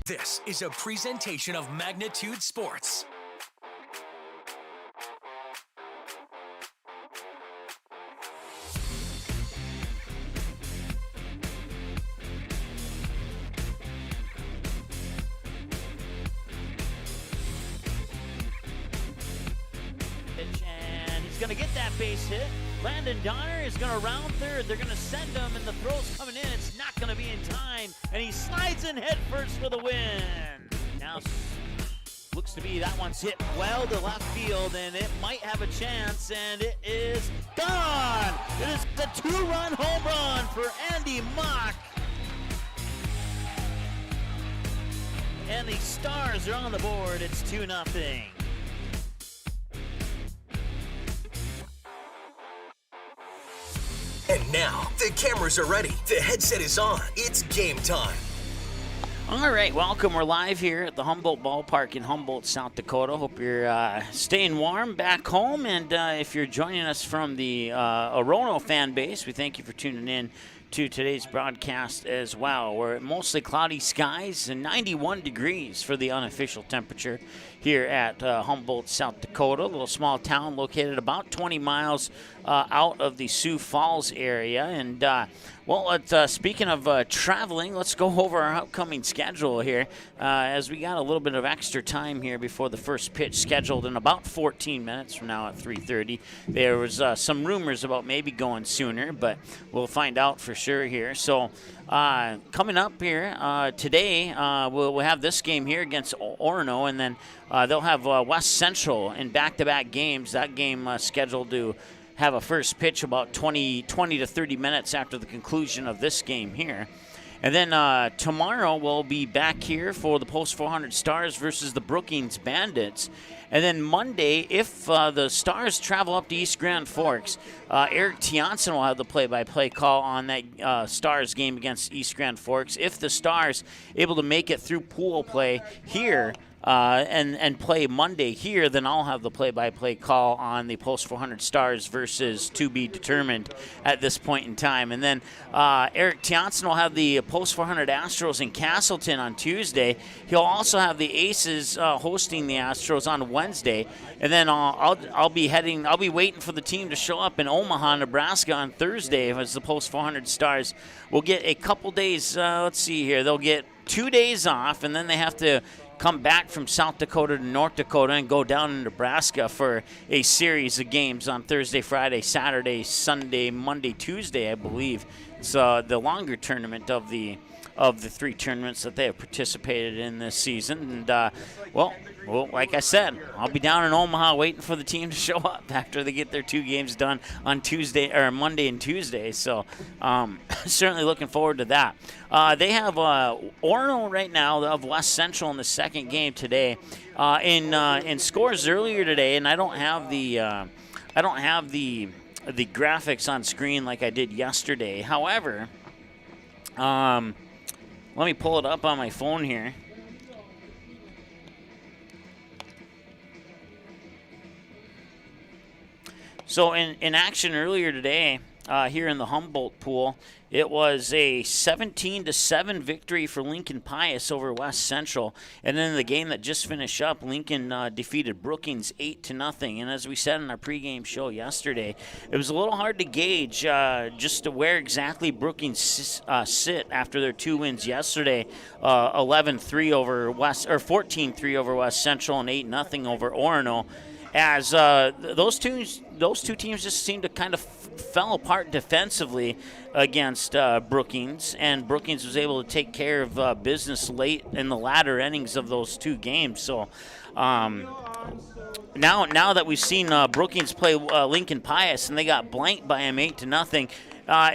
This is a presentation of Magnitude Sports. And he's going to get that base hit. Landon Donner is going to round third. They're going to send him, and the throw's coming in. It's not going to be in time, and he slides in head first for the win. Now, looks to be that one's hit well to left field, and it might have a chance, and it is gone. It is the two-run home run for Andy Mock. And the Stars are on the board. It's 2-0. And now, the cameras are ready. The headset is on. It's game time. All right, welcome. We're live here at the Humboldt Ballpark in Humboldt, South Dakota. Hope you're staying warm back home. And if you're joining us from the Orono fan base, we thank you for tuning in to today's broadcast as well. We're mostly cloudy skies and 91 degrees for the unofficial temperature here at Humboldt, South Dakota, a little small town located about 20 miles out of the Sioux Falls area. And, speaking of traveling, let's go over our upcoming schedule here as we got a little bit of extra time here before the first pitch scheduled in about 14 minutes from now at 3:30. There was some rumors about maybe going sooner, but we'll find out for sure here. So coming up here today, we'll have this game here against Orono, and then they'll have West Central in back-to-back games. That game scheduled to have a first pitch about 20 to 30 minutes after the conclusion of this game here. And then tomorrow we'll be back here for the Post 400 Stars versus the Brookings Bandits. And then Monday, if the Stars travel up to East Grand Forks, Eric Tianson will have the play-by-play call on that Stars game against East Grand Forks. If the Stars able to make it through pool play here, and play Monday here, then I'll have the play-by-play call on the Post 400 Stars versus to be determined at this point in time. And then Eric Tianson will have the Post 400 Astros in Castleton on Tuesday. He'll also have the Aces hosting the Astros on Wednesday. And then I'll be waiting for the team to show up in Omaha, Nebraska on Thursday as the Post 400 Stars will get a couple days. Let's see here. They'll get 2 days off, and then they have to come back from South Dakota to North Dakota and go down to Nebraska for a series of games on Thursday, Friday, Saturday, Sunday, Monday, Tuesday, I believe. It's the longer tournament of the three tournaments that they have participated in this season. And, well, like I said, I'll be down in Omaha waiting for the team to show up after they get their two games done on Monday and Tuesday. So certainly looking forward to that. They have Orono right now of West Central in the second game today. In scores earlier today, and I don't have the graphics on screen like I did yesterday. However, let me pull it up on my phone here. So in action earlier today, here in the Humboldt pool, it was a 17-7 victory for Lincoln Pius over West Central. And then the game that just finished up, Lincoln defeated Brookings 8-0. And as we said in our pregame show yesterday, it was a little hard to gauge just to where exactly Brookings sit after their two wins yesterday, 11-3 over West, or 14-3 over West Central and 8-0 over Orono. As those two teams just seemed to kind of fell apart defensively against Brookings, and Brookings was able to take care of business late in the latter innings of those two games. So now that we've seen Brookings play Lincoln Pius and they got blanked by him 8-0,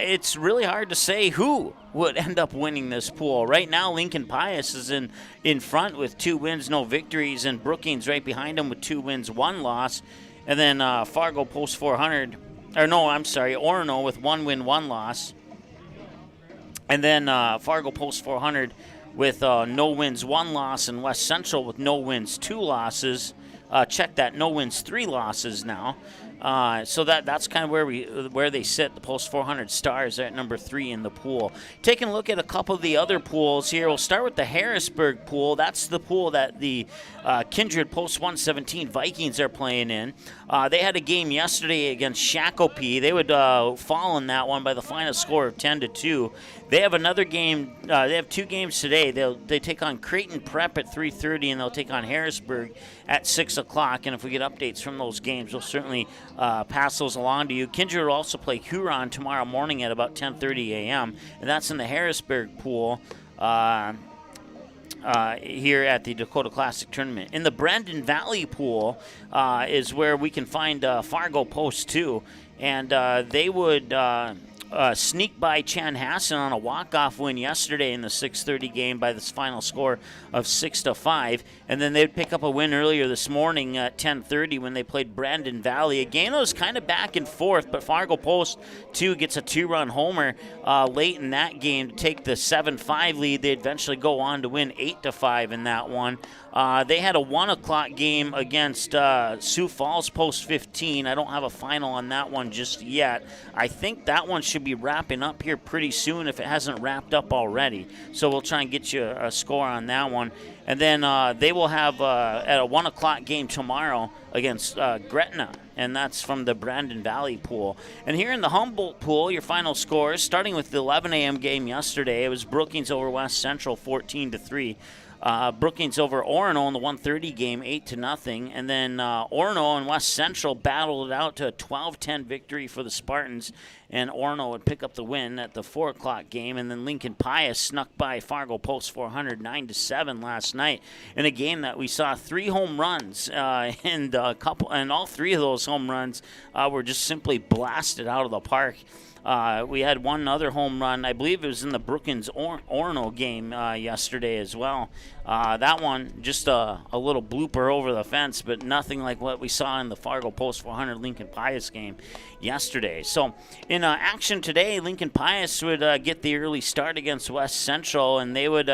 it's really hard to say who would end up winning this pool. Right now, Lincoln Pius is in front with 2 wins, no victories, and Brookings right behind him with 2 wins, 1 loss. And then Fargo Post 400, Orono with 1 win, 1 loss. And then Fargo Post 400 with no wins, 1 loss, and West Central with no wins, 2 losses. Check that, no wins, 3 losses now. So that's kind of where they sit. The Post 400 Stars are at number 3 in the pool. Taking a look at a couple of the other pools here. We'll start with the Harrisburg pool. That's the pool that the Kindred Post 117 Vikings are playing in. They had a game yesterday against Shakopee. They would fall in that one by the final score of 10-2. They have another game. They have 2 games today. They take on Creighton Prep at 3:30, and they'll take on Harrisburg at 6 o'clock. And if we get updates from those games, we'll certainly pass those along to you. Kindred will also play Huron tomorrow morning at about 10:30 a.m., and that's in the Harrisburg pool here at the Dakota Classic Tournament. In the Brandon Valley pool is where we can find Fargo Post 2, and they would sneak by Chanhassen on a walk-off win yesterday in the 6:30 game by this final score of 6-5, and then they'd pick up a win earlier this morning at 10:30 when they played Brandon Valley. A game that was kind of back and forth, but Fargo Post 2 gets a 2-run homer late in that game to take the 7-5 lead. They eventually go on to win 8-5 in that one. They had a 1 o'clock game against Sioux Falls Post 15. I don't have a final on that one just yet. I think that one should be wrapping up here pretty soon if it hasn't wrapped up already. So we'll try and get you a score on that one. And then they will have at a 1 o'clock game tomorrow against Gretna, and that's from the Brandon Valley pool. And here in the Humboldt pool, your final scores, starting with the 11 a.m. game yesterday, it was Brookings over West Central 14-3. Brookings over Orono in the 1:30 game, 8-0, and then Orono and West Central battled it out to a 12-10 victory for the Spartans, and Orono would pick up the win at the 4 o'clock game. And then Lincoln Pius snuck by Fargo Post 400 9-7 last night in a game that we saw 3 home runs, and all 3 of those home runs were just simply blasted out of the park. We had one other home run. I believe it was in the Brookings Orono game yesterday as well. That one, just a little blooper over the fence, but nothing like what we saw in the Fargo Post 400 Lincoln Pius game yesterday. So in action today, Lincoln Pius would get the early start against West Central, and they would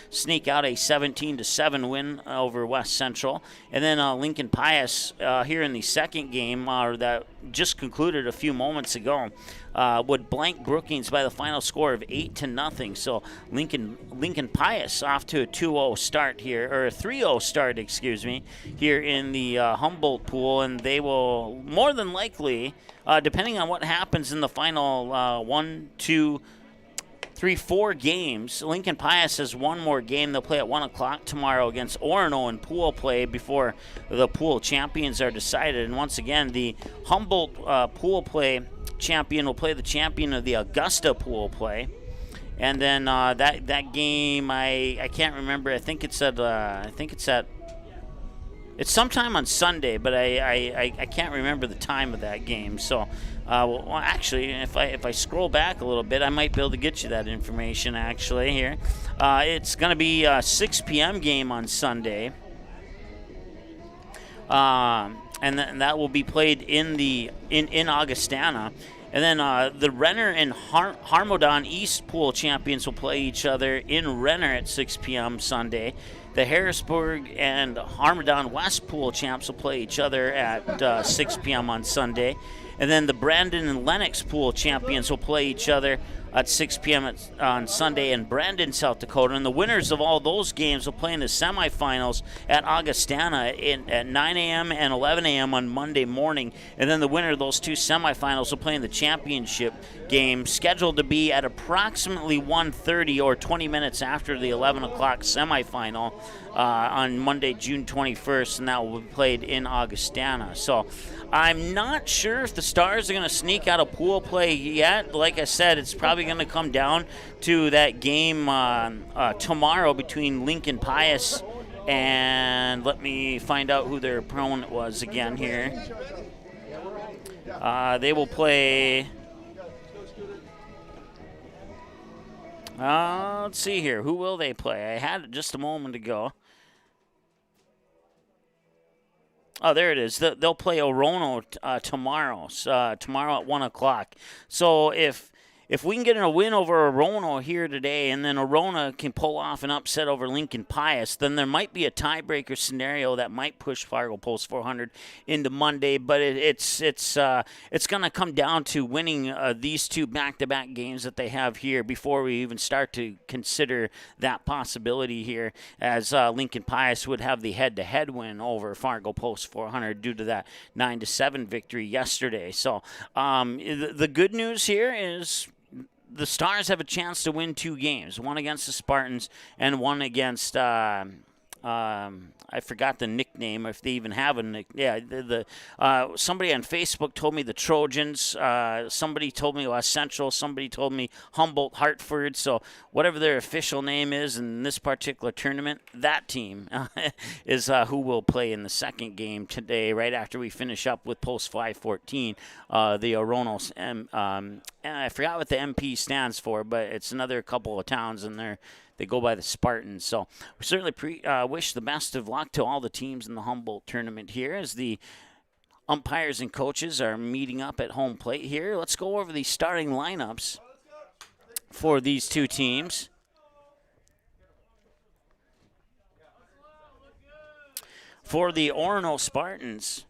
sneak out a 17-7 win over West Central. And then Lincoln Pius here in the second game that just concluded a few moments ago would blank Brookings by the final score of 8-0. So Lincoln Pius off to a 2-0 start here, or a 3-0 start, excuse me, here in the Humboldt pool, and they will more than likely, depending on what happens in the final 1, 2, 3, 4 games. Lincoln Pius has one more game. They'll play at 1 o'clock tomorrow against Orono in pool play before the pool champions are decided. And once again, the Humboldt pool play champion will play the champion of the Augusta pool play. And then that game, I can't remember. I think it's it's sometime on Sunday, but I can't remember the time of that game. So, well, actually, if I scroll back a little bit, I might be able to get you that information. Actually, here, it's going to be a 6 p.m. game on Sunday, and that will be played in Augustana. And then the Renner and Harmodon East pool champions will play each other in Renner at 6 p.m. Sunday. The Harrisburg and Harmodon West pool champs will play each other at 6 p.m. on Sunday. And then the Brandon and Lennox pool champions will play each other at 6 p.m. on Sunday in Brandon, South Dakota. And the winners of all those games will play in the semifinals at Augustana at 9 a.m. and 11 a.m. on Monday morning. And then the winner of those 2 semifinals will play in the championship game, scheduled to be at approximately 1:30 or 20 minutes after the 11 o'clock semifinal on Monday, June 21st, and that will be played in Augustana. So I'm not sure if the Stars are going to sneak out of pool play yet. Like I said, it's probably going to come down to that game tomorrow between Lincoln Pius and let me find out who their opponent was again here. They will play. Let's see here. Who will they play? I had it just a moment ago. Oh, there it is. They'll play Orono tomorrow. Tomorrow at 1 o'clock. So if if we can get a win over Orono here today, and then Orono can pull off an upset over Lincoln Pius, then there might be a tiebreaker scenario that might push Fargo Post 400 into Monday. But it's going to come down to winning these two back-to-back games that they have here before we even start to consider that possibility here, as Lincoln Pius would have the head-to-head win over Fargo Post 400 due to that 9-7 victory yesterday. So the good news here is the Stars have a chance to win two games, one against the Spartans and one against I forgot the nickname, if they even have a nick. Yeah, somebody on Facebook told me the Trojans. Somebody told me West Central. Somebody told me Humboldt Hartford. So whatever their official name is in this particular tournament, that team is who will play in the second game today, right after we finish up with Post 514, the Orono. And I forgot what the MP stands for, but it's another couple of towns in there. They go by the Spartans. So we certainly wish the best of luck to all the teams in the Humboldt tournament here as the umpires and coaches are meeting up at home plate here. Let's go over the starting lineups for these two teams. For the Orono Spartans,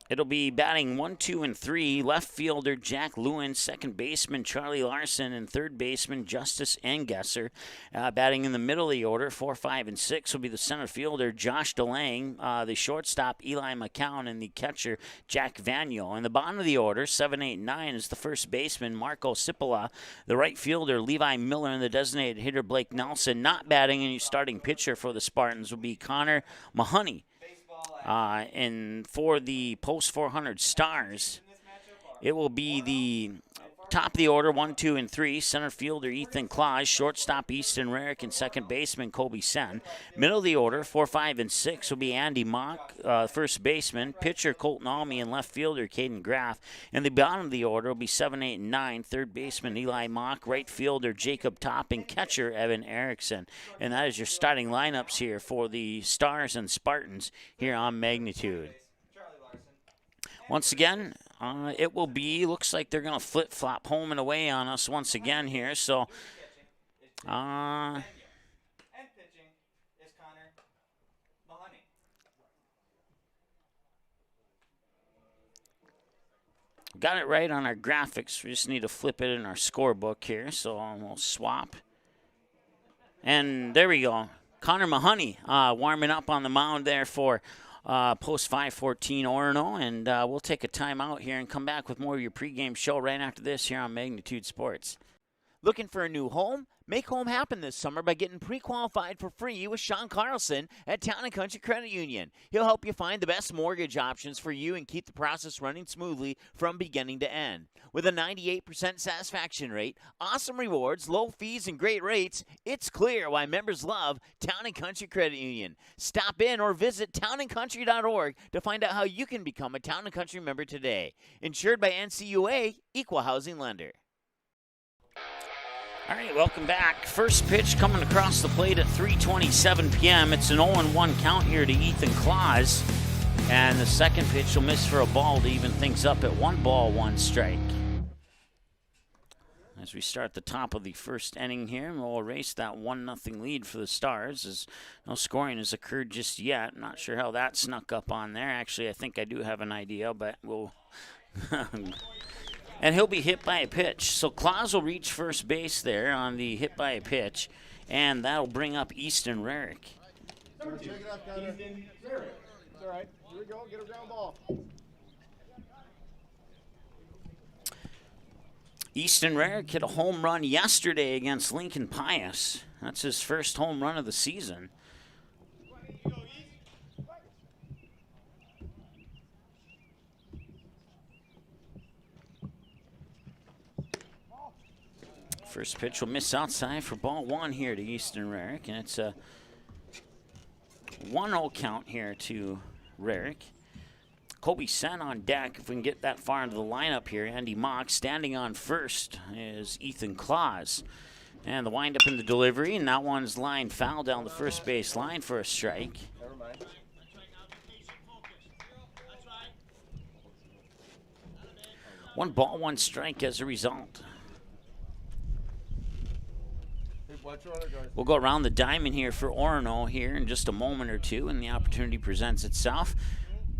it'll be batting 1, 2, and 3. Left fielder Jack Lewin, second baseman Charlie Larson, and third baseman Justice Engesser. Batting in the middle of the order, 4, 5, and 6 will be the center fielder Josh DeLang, the shortstop Eli McCown, and the catcher Jack Vaniel. In the bottom of the order, 7, 8, 9 is the first baseman Marco Cipolla, the right fielder Levi Miller, and the designated hitter Blake Nelson. Not batting any starting pitcher for the Spartans will be Connor Mahoney. And for the Post 400 Stars, it will be the top of the order, 1, 2, and 3. Center fielder Ethan Claus, shortstop Easton Rarick, and second baseman Kobe Sen. Middle of the order, 4, 5, and 6 will be Andy Mock, first baseman, pitcher Colton Almy, and left fielder Caden Graff. And the bottom of the order will be 7, 8, and 9. Third baseman Eli Mock, right fielder Jacob Top, and catcher Evan Erickson. And that is your starting lineups here for the Stars and Spartans here on Magnitude. Once again, it will be, looks like they're going to flip-flop home and away on us once again here. So, got it right on our graphics. We just need to flip it in our scorebook here. So we'll swap. And there we go. Connor Mahoney warming up on the mound there for Post 514 Orono, and we'll take a timeout here and come back with more of your pregame show right after this here on Magnitude Sports. Looking for a new home? Make home happen this summer by getting pre-qualified for free with Sean Carlson at Town & Country Credit Union. He'll help you find the best mortgage options for you and keep the process running smoothly from beginning to end. With a 98% satisfaction rate, awesome rewards, low fees, and great rates, it's clear why members love Town & Country Credit Union. Stop in or visit townandcountry.org to find out how you can become a Town & Country member today. Insured by NCUA, Equal Housing Lender. All right, welcome back. First pitch coming across the plate at 3:27 p.m. It's an 0-1 count here to Ethan Claus. And the second pitch will miss for a ball to even things up at 1 ball, 1 strike. As we start the top of the first inning here, we'll erase that 1-0 lead for the Stars, as no scoring has occurred just yet. Not sure how that snuck up on there. Actually, I think I do have an idea, but we'll... And he'll be hit by a pitch. So Claus will reach first base there on the hit by a pitch, and that'll bring up Easton Rarick. Check it out, Connor. It's all right. Here we go. Get a ground ball. Easton Rarick hit a home run yesterday against Lincoln Pius. That's his first home run of the season. First pitch will miss outside for ball 1 here to Easton Rarick, and it's a 1-0 count here to Rarick. Kobe Sen on deck. If we can get that far into the lineup here, Andy Mock. Standing on first is Ethan Claus. And the windup in the delivery, and that one's line foul down the first base line for a strike. Never mind. 1 ball, 1 strike as a result. We'll go around the diamond here for Orono here in just a moment or two, and the opportunity presents itself.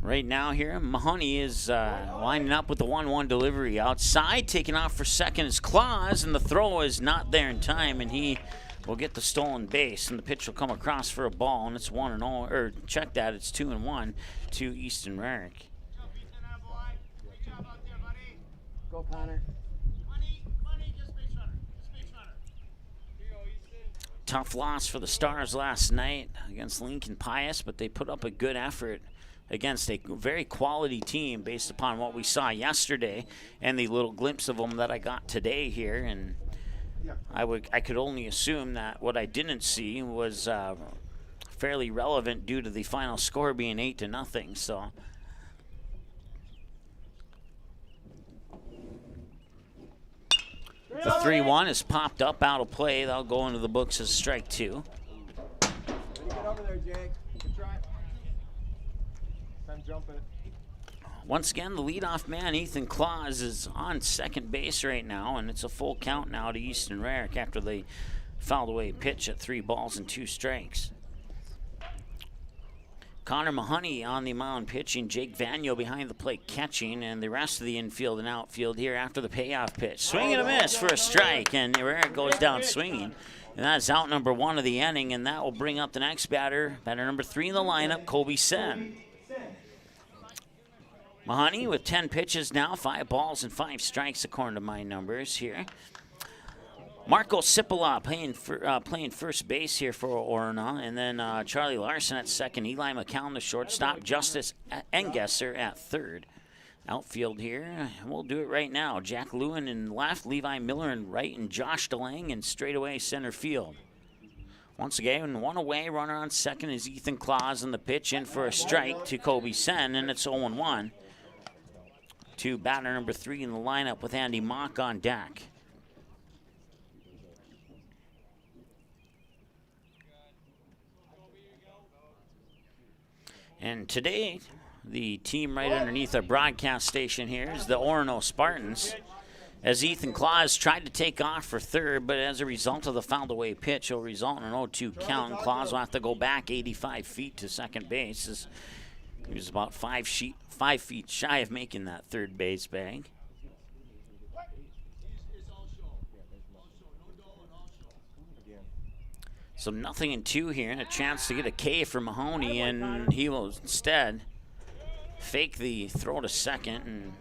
Right now here, Mahoney is lining up with the 1-1 delivery. Outside, taking off for second is Claus, and the throw is not there in time, and he will get the stolen base, and the pitch will come across for a ball, and it's 1-0, or check that, it's 2-1 to Easton Rarick. Go, Connor. Tough loss for the Stars last night against Lincoln Pius, but they put up a good effort against a very quality team based upon what we saw yesterday and the little glimpse of them that I got today here. And I could only assume that what I didn't see was fairly relevant due to the final score being 8-0. So. The 3-1 is popped up out of play. That'll go into the books as strike 2. Get over there, Jake. Good try. Time jumping. Once again, the leadoff man, Ethan Claus, is on second base right now, and it's a full count now to Easton Rarick after they fouled away pitch at 3 balls and 2 strikes. Connor Mahoney on the mound pitching, Jake Vanyo behind the plate catching, and the rest of the infield and outfield here after the payoff pitch. Swing and a miss for a strike, and Rarick goes down swinging. And that's out number 1 of the inning, and that will bring up the next batter, batter number 3 in the lineup, Kobe Sen. Mahoney with 10 pitches now, 5 balls and 5 strikes according to my numbers here. Marco Cipolla playing first base here for Orono, and then Charlie Larson at second, Eli McCown the shortstop, Justice Engesser at third. Outfield here, we'll do it right now. Jack Lewin in left, Levi Miller in right, and Josh DeLang in straightaway center field. Once again, 1 away, runner on second is Ethan Claus, and the pitch in for a strike to Kobe Sen, and it's 0-1 to batter number 3 in the lineup with Andy Mock on deck. And today, the team right underneath our broadcast station here is the Orono Spartans. As Ethan Claus tried to take off for third, but as a result of the fouled away pitch, it'll result in an 0-2 count. And Claus will have to go back 85 feet to second base. He was about 5 feet shy of making that third base bag. So 0-2 here, and a chance to get a K for Mahoney, and he will instead fake the throw to second, and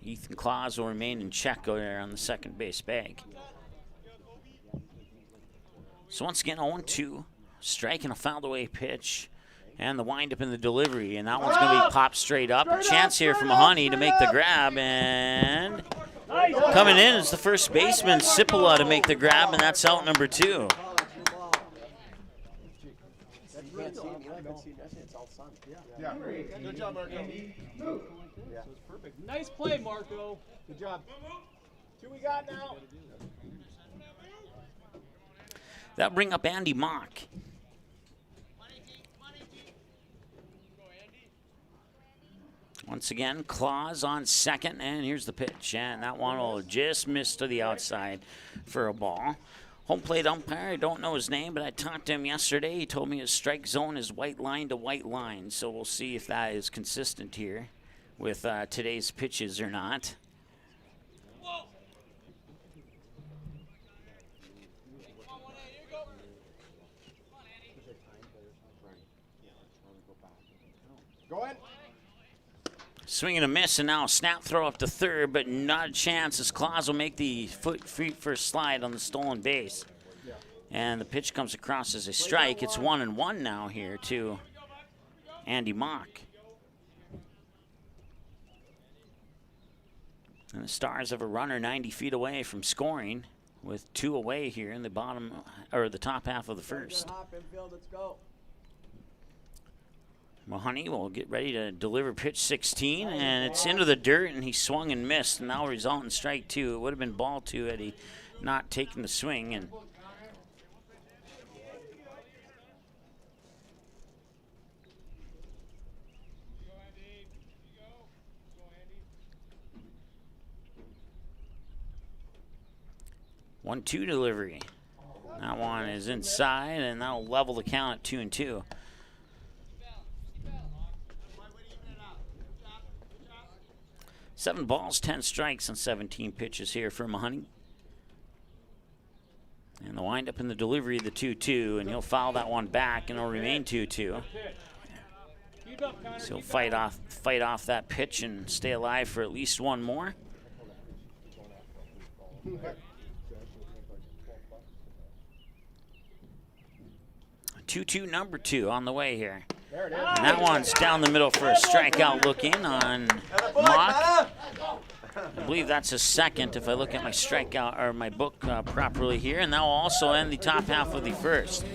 Ethan Claus will remain in check there on the second base bag. So once again, 0-2, striking a fouled away pitch, and the windup in the delivery, and that one's going to be popped straight up. A chance here for Mahoney to make the grab, and coming in is the first baseman, Cipolla, to make the grab, and that's out number 2. Yeah. Good job, Marco. Yeah. Perfect. Nice play, Marco. Good job. 2 we got now. That'll bring up Andy Mock. Once again, Claus on second, and here's the pitch. And that one will just miss to the outside for a ball. Home plate umpire, I don't know his name, but I talked to him yesterday. He told me his strike zone is white line to white line, so we'll see if that is consistent here with today's pitches or not. Go in. Swing and a miss, and now a snap throw up to third, but not a chance as Claus will make the feet first slide on the stolen base. And the pitch comes across as a strike. It's 1-1 now here to Andy Mock. And the Stars have a runner 90 feet away from scoring with 2 away here in the bottom, or the top half of the first. Let's go. Mahoney will get ready to deliver pitch 16, and it's into the dirt, and he swung and missed, and now result in strike 2. It would have been ball 2 had he not taken the swing. And 1-2 delivery. That one is inside, and that'll level the count at 2-2. Seven balls, 10 strikes on 17 pitches here for Mahoney. And the windup in the delivery of the 2-2, and he'll foul that one back, and it'll remain 2-2. So he'll fight off that pitch and stay alive for at least one more. 2-2 number 2 on the way here. And that one's down the middle for a strikeout looking on Mock. I believe that's his second if I look at my strikeout or my book properly here. And that will also end the top half of the first.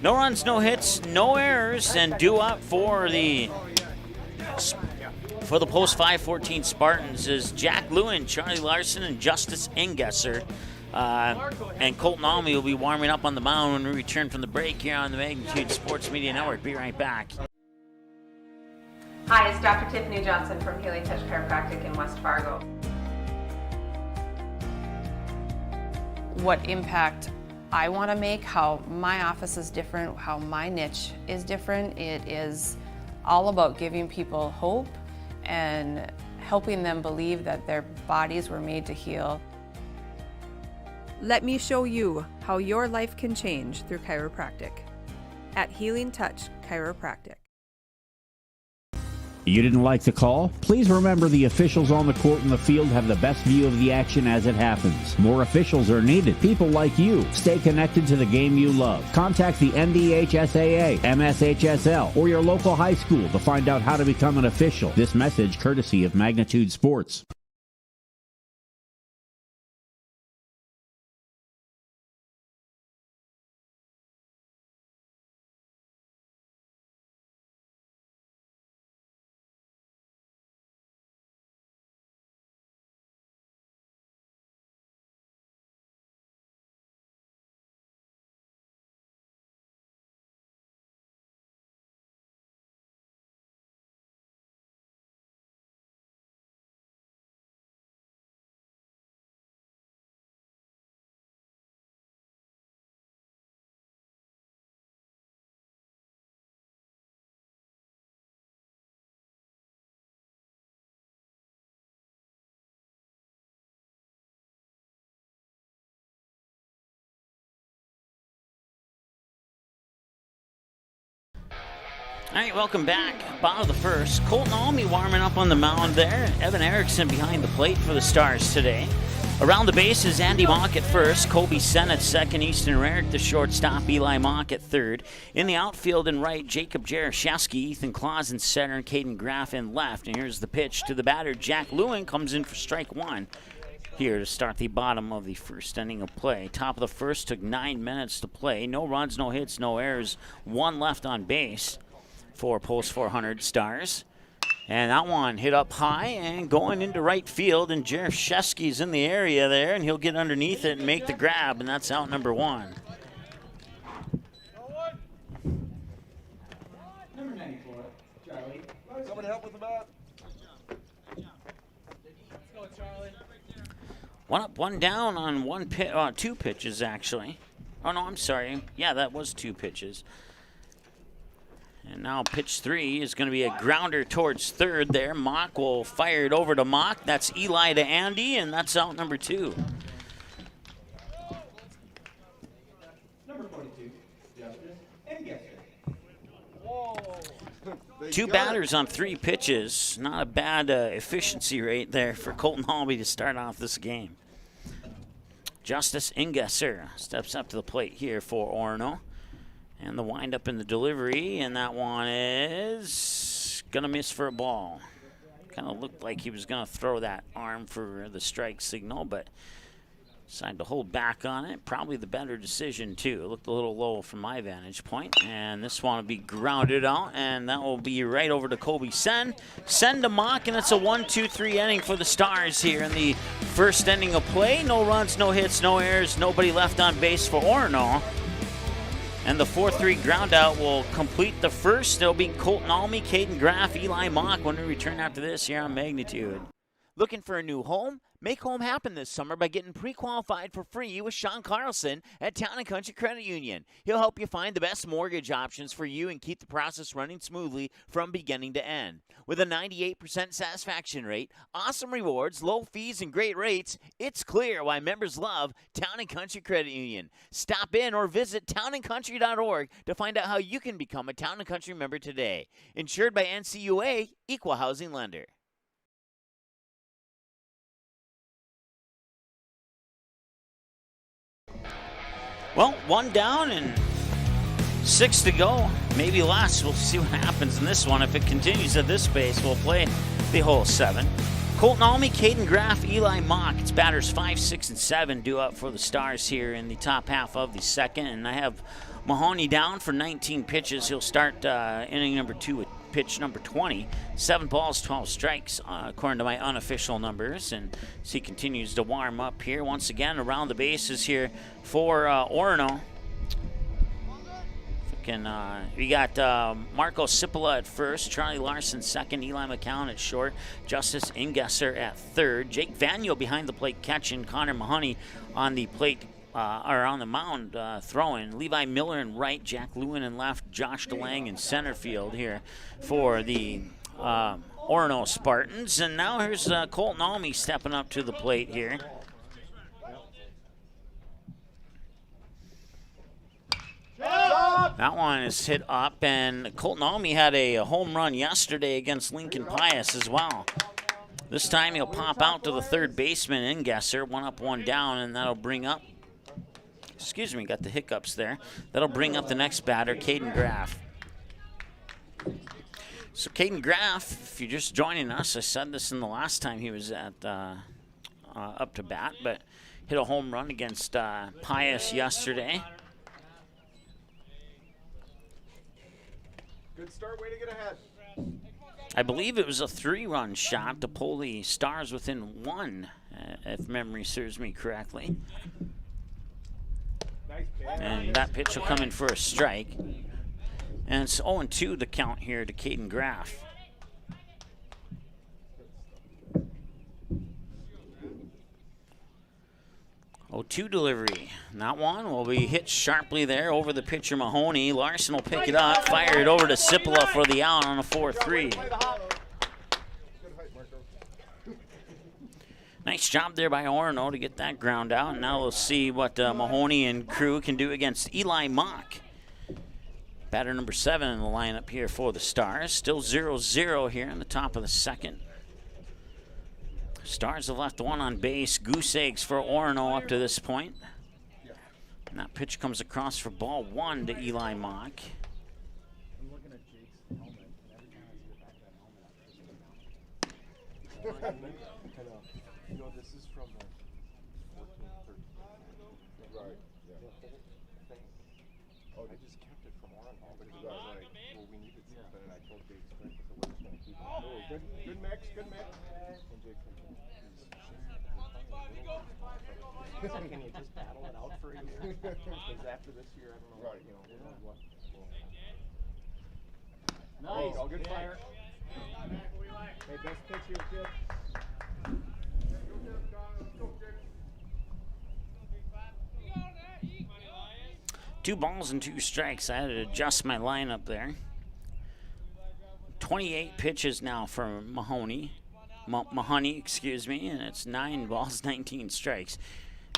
No runs, no hits, no errors, and due up for the post 514 Spartans is Jack Lewin, Charlie Larson, and Justice Ingesser. And Colton Almy will be warming up on the mound when we return from the break here on the Magnitude Sports Media Network. Be right back. Hi, it's Dr. Tiffany Johnson from Healing Touch Chiropractic in West Fargo. What impact I want to make, how my office is different, how my niche is different. It is all about giving people hope and helping them believe that their bodies were made to heal. Let me show you how your life can change through chiropractic at Healing Touch Chiropractic. You didn't like the call? Please remember the officials on the court and the field have the best view of the action as it happens. More officials are needed. People like you. Stay connected to the game you love. Contact the NDHSAA, MSHSL, or your local high school to find out how to become an official. This message courtesy of Magnitude Sports. All right, welcome back. Bottom of the first. Colton Almy warming up on the mound there. Evan Erickson behind the plate for the Stars today. Around the bases, Andy Mock at first, Kobe Sen at second, Easton Rarick the shortstop, Eli Mock at third. In the outfield and right, Jacob Jaroszewski, Ethan Claus in center, and Caden Graff in left. And here's the pitch to the batter. Jack Lewin comes in for strike one here to start the bottom of the first inning of play. Top of the first, took 9 minutes to play. No runs, no hits, no errors. One left on base for post 400 Stars. And that one hit up high and going into right field, and Jaroszewski's in the area there, and he'll get underneath it and make the grab, and that's out number one. Number 94, Charlie. Someone help with the bat. Let's go, Charlie. One up, one down on two pitches, actually. Oh, no, I'm sorry. Yeah, that was two pitches. And now pitch three is going to be a grounder towards third there. Mock will fire it over to Mock. That's Eli to Andy, and that's out number two. Number 42, Justice Ingesser. Two batters on three pitches. Not a bad efficiency rate there for Colton Alby to start off this game. Justice Ingesser steps up to the plate here for Orono. And the windup in the delivery, and that one is going to miss for a ball. Kind of looked like he was going to throw that arm for the strike signal, but decided to hold back on it. Probably the better decision, too. It looked a little low from my vantage point. And this one will be grounded out, and that will be right over to Kobe Sen. Sen to Mock, and it's a 1-2-3 inning for the Stars here in the first inning of play. No runs, no hits, no errors, nobody left on base for Orono. And the 4-3 ground out will complete the first. It'll be Colton Almy, Caden Graff, Eli Mock when we return after this here on Magnitude. Looking for a new home? Make home happen this summer by getting pre-qualified for free with Sean Carlson at Town & Country Credit Union. He'll help you find the best mortgage options for you and keep the process running smoothly from beginning to end. With a 98% satisfaction rate, awesome rewards, low fees, and great rates, it's clear why members love Town & Country Credit Union. Stop in or visit townandcountry.org to find out how you can become a Town & Country member today. Insured by NCUA, Equal Housing Lender. Well, 1 down and 6 to go, maybe less. We'll see what happens in this one. If it continues at this pace, we'll play the whole 7. Colton Almy, Caden Graff, Eli Mock. It's batters 5, 6, and 7 due up for the Stars here in the top half of the second. And I have Mahoney down for 19 pitches. He'll start inning number 2 with pitch number 20. 7 balls, 12 strikes, according to my unofficial numbers. And as he continues to warm up here, once again, around the bases here for Orono. We got Marco Cipolla at first, Charlie Larson second, Eli McCown at short, Justice Ingesser at third, Jake Vaniel behind the plate catching, Connor Mahoney on the plate or on the mound throwing, Levi Miller in right, Jack Lewin in left, Josh DeLang in center field here for the Orono Spartans. And now here's Colton Almy stepping up to the plate here. That one is hit up, and Colton Almy had a home run yesterday against Lincoln Pius as well. This time he'll pop out to the third baseman, Ingesser, 1 up, 1 down, and that'll bring up, excuse me, got the hiccups there. That'll bring up the next batter, Caden Graff. So Caden Graff, if you're just joining us, I said this in the last time he was at up to bat, but hit a home run against Pius yesterday. Good start, way to get ahead. I believe it was a 3-run shot to pull the Stars within 1, if memory serves me correctly. Nice pitch. And that pitch will come in for a strike. And it's 0-2 to count here to Caden Graff. 0-2 delivery. And that one will be hit sharply there over the pitcher Mahoney. Larson will pick it up, fire it over to Cipolla for the out on a 4-3. Nice job there by Orono to get that ground out. And now we'll see what Mahoney and crew can do against Eli Mock. Batter number 7 in the lineup here for the Stars. Still 0-0 here in the top of the second. Stars have left 1 on base. Goose eggs for Orono up to this point. And that pitch comes across for ball 1 to Eli Mock. I'm looking at Jake's helmet, and every time I see the back of that helmet, you know, this is from the 14, 13. Right. Yeah. Oh, I just kept it from Orono, but it was like, well, we needed something, and I told Jake straight, so we're just going to keep it. Oh, good mix, good mix. And Jake said, can you just battle it out for a year? Because after this year, I don't know, right. You know what. Nice. Oh, good fire. Hey, best pitch here, kid. 2 balls and 2 strikes. I had to adjust my lineup there. 28 pitches now for Mahoney. Mahoney, excuse me, and it's 9 balls, 19 strikes.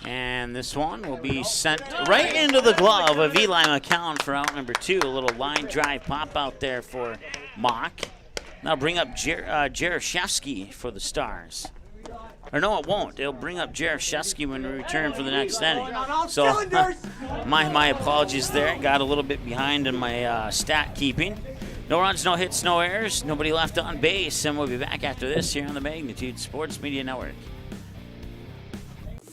And this one will be sent right into the glove of Eli McCown for out number 2. A little line drive pop out there for Mock. That'll bring up Jaroszewski for the Stars. Or no, it won't. It'll bring up Jaroszewski when we return for the next inning. So my apologies there. Got a little bit behind in my stat keeping. No runs, no hits, no errors. Nobody left on base. And we'll be back after this here on the Magnitude Sports Media Network.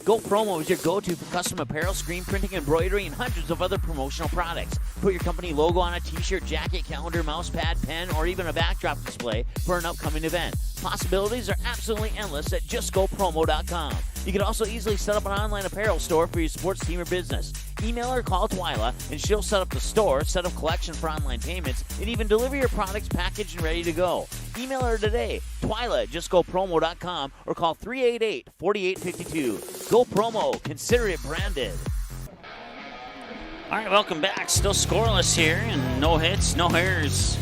Go Promo is your go-to for custom apparel, screen printing, embroidery, and hundreds of other promotional products. Put your company logo on a t-shirt, jacket, calendar, mouse pad, pen, or even a backdrop display for an upcoming event. Possibilities are absolutely endless at justgopromo.com. You can also easily set up an online apparel store for your sports team or business. Email or call Twyla, and she'll set up the store, set up collection for online payments, and even deliver your products packaged and ready to go. Email her today, Twyla at justgopromo.com, or call 388-4852. Go Promo. Consider it branded. All right, welcome back. Still scoreless here, and no hits, no errors.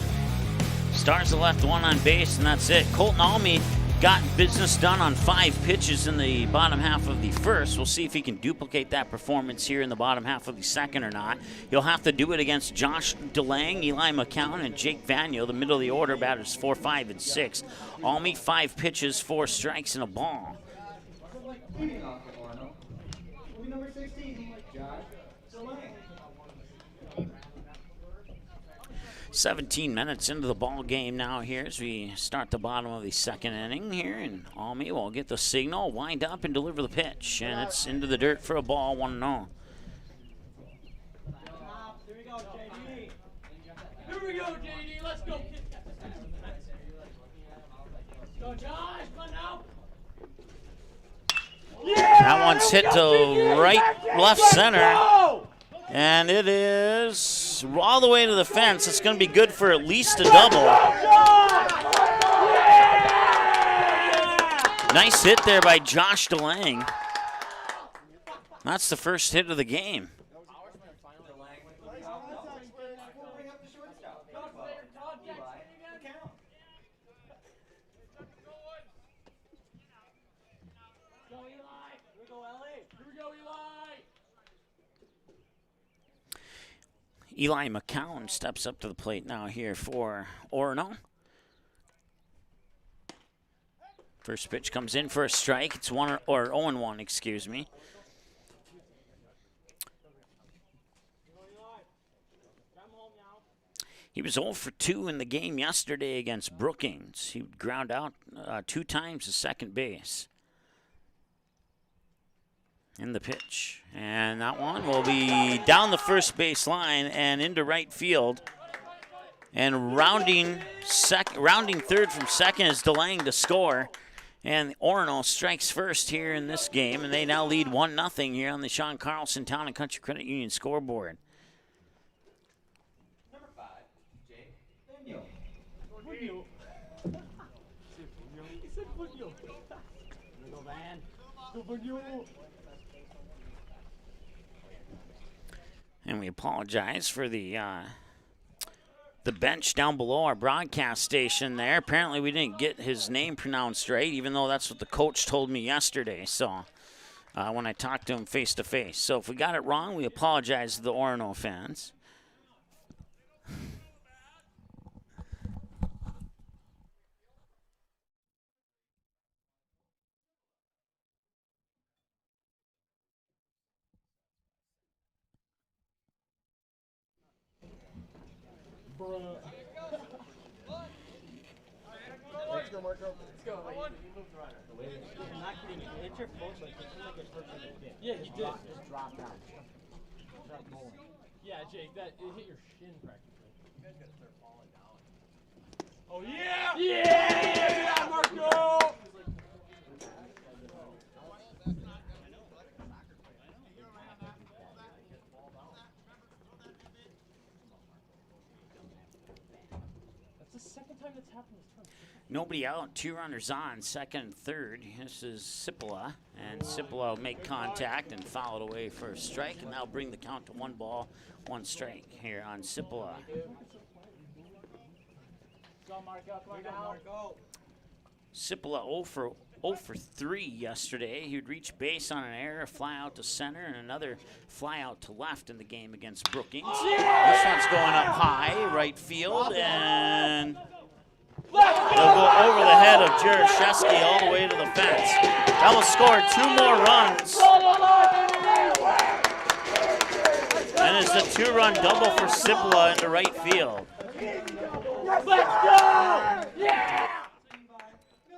Stars have left one on base, and that's it. Colton Almy got business done on 5 pitches in the bottom half of the first. We'll see if he can duplicate that performance here in the bottom half of the second or not. He'll have to do it against Josh DeLang, Eli McCown, and Jake Vanyo, the middle of the order, batters 4, 5, and 6. Almy 5 pitches, 4 strikes, and a ball. 17 minutes into the ball game now here as we start the bottom of the second inning here, and Almy will get the signal, wind up, and deliver the pitch, and it's into the dirt for a ball, 1-0. Here we go, JD. Let's go. Go, Josh. Come on now. That one's hit to left center. And it is all the way to the fence. It's going to be good for at least a double. Nice hit there by Josh DeLang. That's the first hit of the game. Eli McCown steps up to the plate now here for Orono. First pitch comes in for a strike. It's 0-1, excuse me. He was 0 for 2 in the game yesterday against Brookings. He ground out 2 times to second base. In the pitch, and that one will be down the first base line and into right field. And rounding third from second is DeLang to score. And Orono strikes first here in this game, and they now lead 1-0 here on the Sean Carlson Town and Country Credit Union scoreboard. Number 5, Jake Daniel. He said Bunyo. Little man. Bunyo. And we apologize for the bench down below our broadcast station there. Apparently we didn't get his name pronounced right, even though that's what the coach told me yesterday. So when I talked to him face to face. So if we got it wrong, we apologize to the Orono fans. Let's go, Marco. Let's go. You moved right. I'm not kidding you. Hit your foot, but it seemed like it hurt you a bit. Yeah, you did. Just drop down. Yeah, Jake, it hit your shin practically. You guys gotta start falling down. Oh, yeah! Yeah, Marco! That's the second time that's happened this turn. Nobody out, 2 runners on, second and third. This is Sipola, and Sipola will make contact and foul it away for a strike, and that'll bring the count to 1 ball, 1 strike here on Sipola. Go, Marco. Come on now. Sipola 0 for 3 yesterday. He would reach base on an error, a fly out to center, and another fly out to left in the game against Brookings. This one's going up high, right field, and they'll go over the head of Jaroszewski all the way to the fence. That will score 2 more runs. And it's a 2-run double for Sipola into right field. Let's go! Yeah!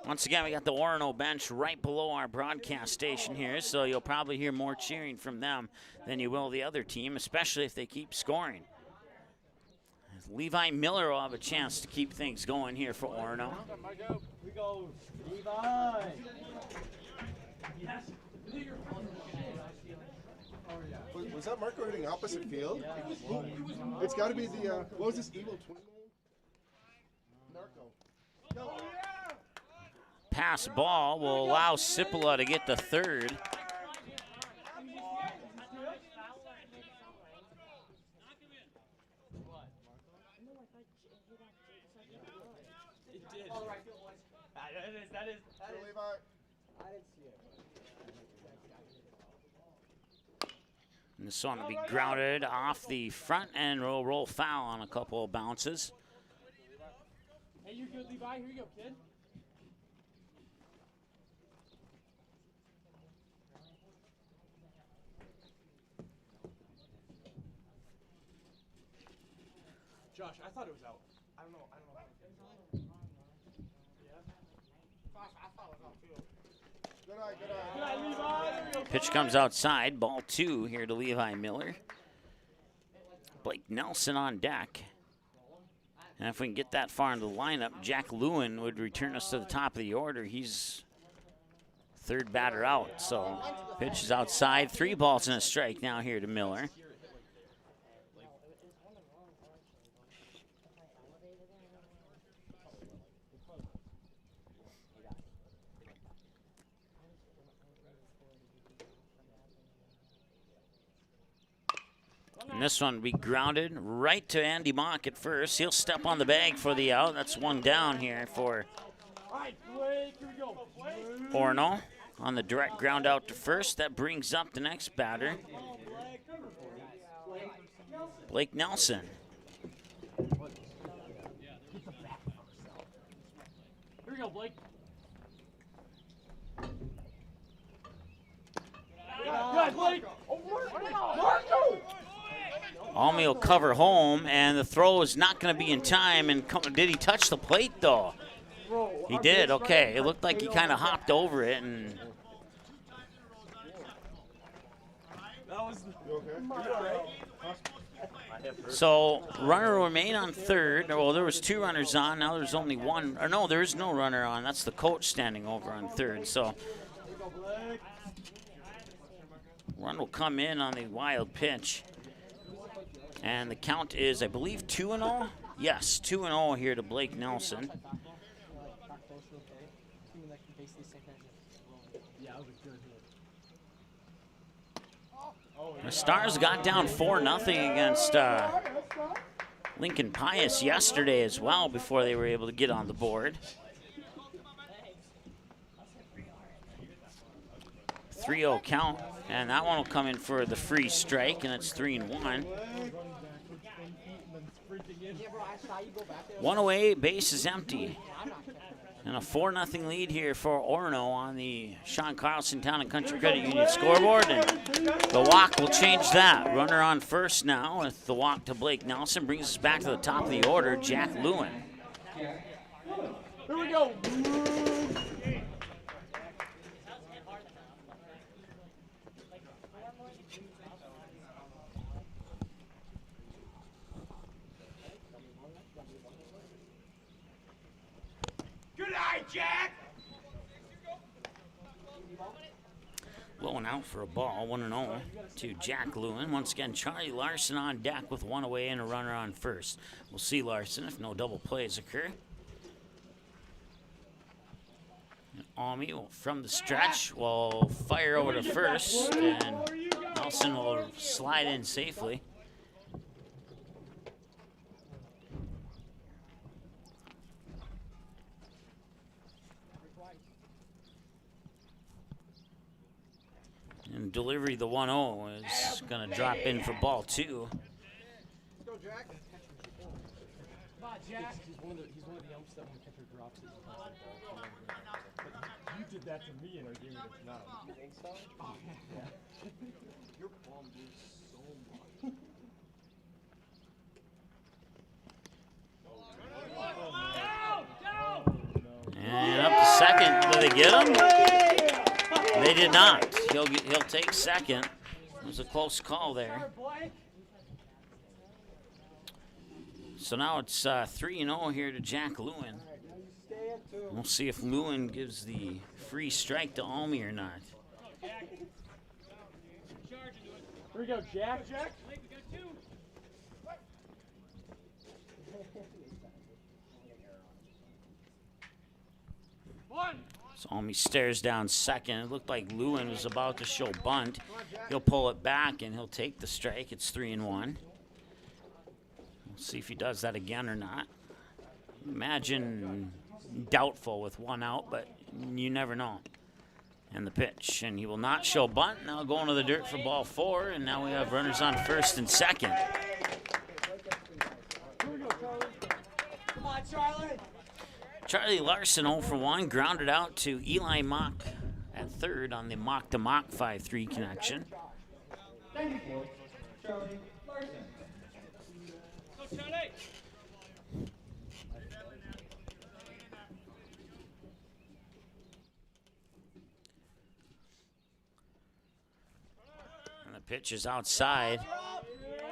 Once again, we got the Orono bench right below our broadcast station here, so you'll probably hear more cheering from them than you will the other team, especially if they keep scoring. Levi Miller will have a chance to keep things going here for Orono. We go, Levi. Yes. Was that Marco hitting opposite field? It's got to be the, what was this, evil twin? Narco. Pass ball will allow Cipolla to get the third. That is. And this one will be grounded off the front and will roll foul on a couple of bounces. Hey, you're good, Levi. Here you go, kid. Josh, I thought it was out. I don't know. Yeah. I thought it was out too. Good eye, Levi. Pitch comes outside. Ball 2 here to Levi Miller. Blake Nelson on deck. And if we can get that far into the lineup, Jack Lewin would return us to the top of the order. He's third batter out. So pitch is outside. 3 balls and a strike now here to Miller. And this one will be grounded right to Andy Mock at first. He'll step on the bag for the out. That's one down here for Orono on the direct ground out to first. That brings up the next batter, Blake Nelson. Here we go, Blake. Good, Blake. Marco! Almy will cover home, and the throw is not going to be in time. And did he touch the plate, though? He did, okay. It looked like he kind of hopped over it. And so runner will remain on third. Well, there was 2 runners on. Now there's only 1. Or no, there is no runner on. That's the coach standing over on third. So run will come in on the wild pitch. And the count is, I believe, 2-0. Yes, 2-0 here to Blake Nelson. The Stars got down 4-0 against Lincoln Pius yesterday as well before they were able to get on the board. 3-0 count, and that one will come in for the free strike, and it's 3-1. 1 away, base is empty. And a 4-0 lead here for Orono on the Sean Carlson Town and Country Credit Union scoreboard. And the walk will change that. Runner on first now with the walk to Blake Nelson. Brings us back to the top of the order, Jack Lewin. Here we go. Good eye, Jack. Blowing out for a ball, 1-0 to Jack Lewin. Once again, Charlie Larson on deck with 1 away and a runner on first. We'll see Larson if no double plays occur. And Almy from the stretch will fire over to first, and Nelson will slide in safely. And delivery, the 1-0 is going to drop in for ball 2. Let's go, Jack. Come on, Jack. He's one of the umps that when the catcher drops it, you did that to me and I gave it a nod. You think so? Oh, yeah. Your palm moves so much. And up to second. Did they get him? They did not. He'll take second. It was a close call there. So now it's 3-0 here to Jack Lewin. We'll see if Lewin gives the free strike to Almy or not. Here we go, Jack. Jack. So Almy stares down second. It looked like Lewin was about to show bunt. He'll pull it back and he'll take the strike. It's 3-1. We'll see if he does that again or not. Imagine doubtful with one out, but you never know. And the pitch, and he will not show bunt. Now going to the dirt for ball 4, and now we have runners on first and second. Come on, Charlie. Charlie Larson 0 for 1, grounded out to Eli Mock at third on the Mock to Mock 5-3 connection. Charlie Larson. Go, Charlie. And the pitch is outside.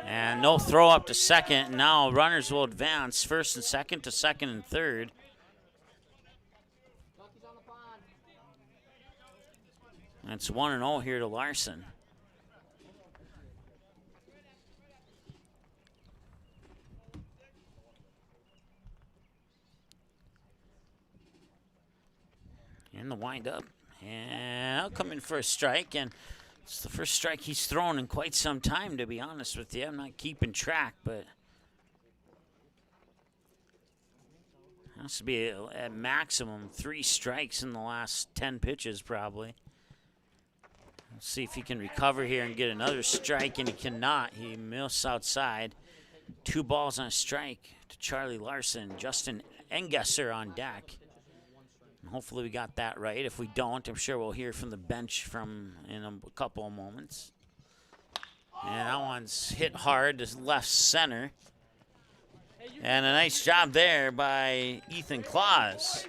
And no throw up to second. Now runners will advance first and second to second and third. And it's 1-0 here to Larson. In the windup. And I'll come in for a strike. And it's the first strike he's thrown in quite some time, to be honest with you. I'm not keeping track, but has to be at maximum 3 strikes in the last 10 pitches, probably. Let's see if he can recover here and get another strike, and he cannot. He missed outside. 2 balls on a strike to Charlie Larson. Justin Engesser on deck. And hopefully we got that right. If we don't, I'm sure we'll hear from the bench in a couple of moments. And that one's hit hard to left center. And a nice job there by Ethan Claus.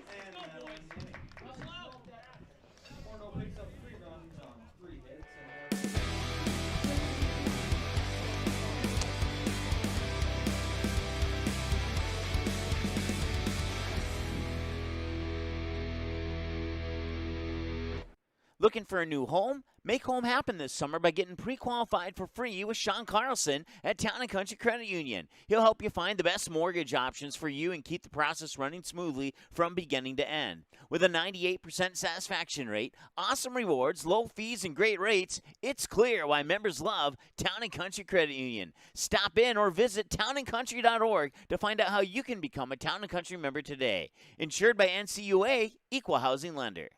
Looking for a new home? Make home happen this summer by getting pre-qualified for free with Sean Carlson at Town & Country Credit Union. He'll help you find the best mortgage options for you and keep the process running smoothly from beginning to end. With a 98% satisfaction rate, awesome rewards, low fees, and great rates, it's clear why members love Town & Country Credit Union. Stop in or visit townandcountry.org to find out how you can become a Town & Country member today. Insured by NCUA, Equal Housing Lender.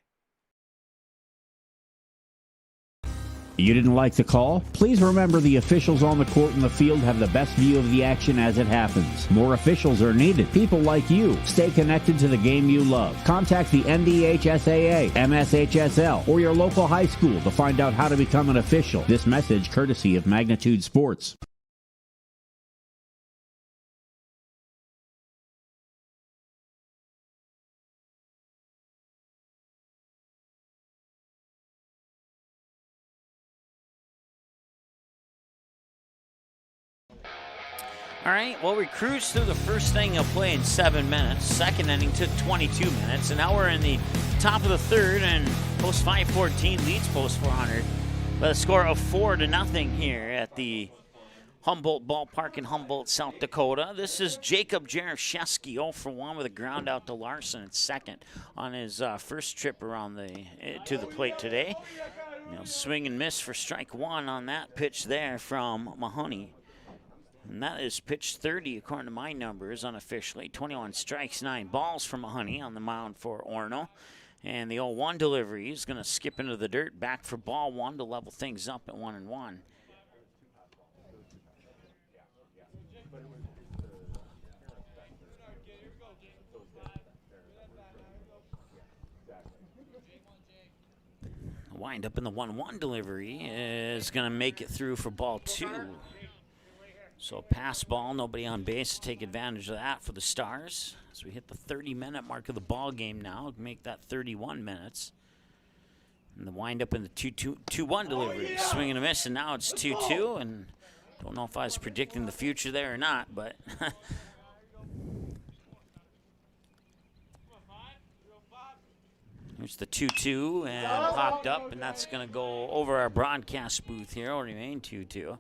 You didn't like the call? Please remember the officials on the court and the field have the best view of the action as it happens. More officials are needed. People like you. Stay connected to the game you love. Contact the NDHSAA, MSHSL, or your local high school to find out how to become an official. This message courtesy of Magnitude Sports. All right, well, we cruised through the first inning of play in 7 minutes. Second inning took 22 minutes, and now we're in the top of the third, and Post 514 leads Post 400 by a score of 4-0 here at the Humboldt Ballpark in Humboldt, South Dakota. This is Jacob Jaroszewski, 0 for 1 with a ground out to Larson at second on his first trip around to the plate today. Swing and miss for strike 1 on that pitch there from Mahoney. And that is pitch 30 according to my numbers unofficially. 21 strikes, 9 balls for Mahoney on the mound for Orono. And the 0-1 delivery is going to skip into the dirt, back for ball 1 to level things up at 1-1. Wind up in the 1-1 delivery is going to make it through for ball 2. So pass ball, nobody on base to take advantage of that for the Stars. As we hit the 30-minute mark of the ball game now, make that 31 minutes. And the wind up in the 2-1 delivery. Swing and a miss, and now it's 2-2. And don't know if I was predicting the future there or not, but here's the 2-2 and popped up, and that's going to go over our broadcast booth here. It'll remain 2-2.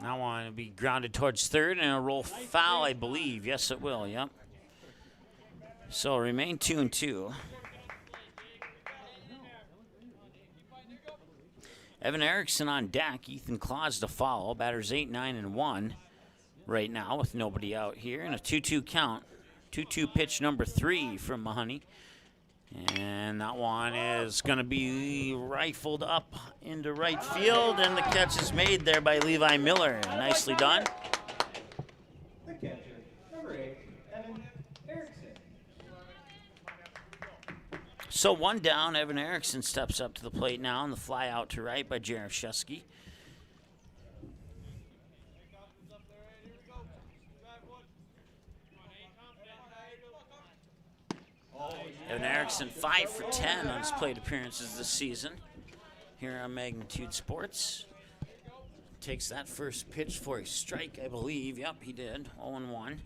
That one will be grounded towards third, and it'll roll foul, I believe. Yes, it will, yep. So remain 2-2. Evan Erickson on deck. Ethan Claus to follow. Batters 8, 9, and 1 right now with nobody out here. And a 2-2 count. 2-2 pitch number 3 from Mahoney. And that one is going to be rifled up into right field, and the catch is made there by Levi Miller. Nicely done. The catcher, number 8, Evan Erickson. So one down, Evan Erickson steps up to the plate now, and the fly out to right by Jarosz Shesky. Evan Erickson 5 for 10 on his plate appearances this season here on Magnitude Sports. Takes that first pitch for a strike, I believe. Yep, he did. 0-1.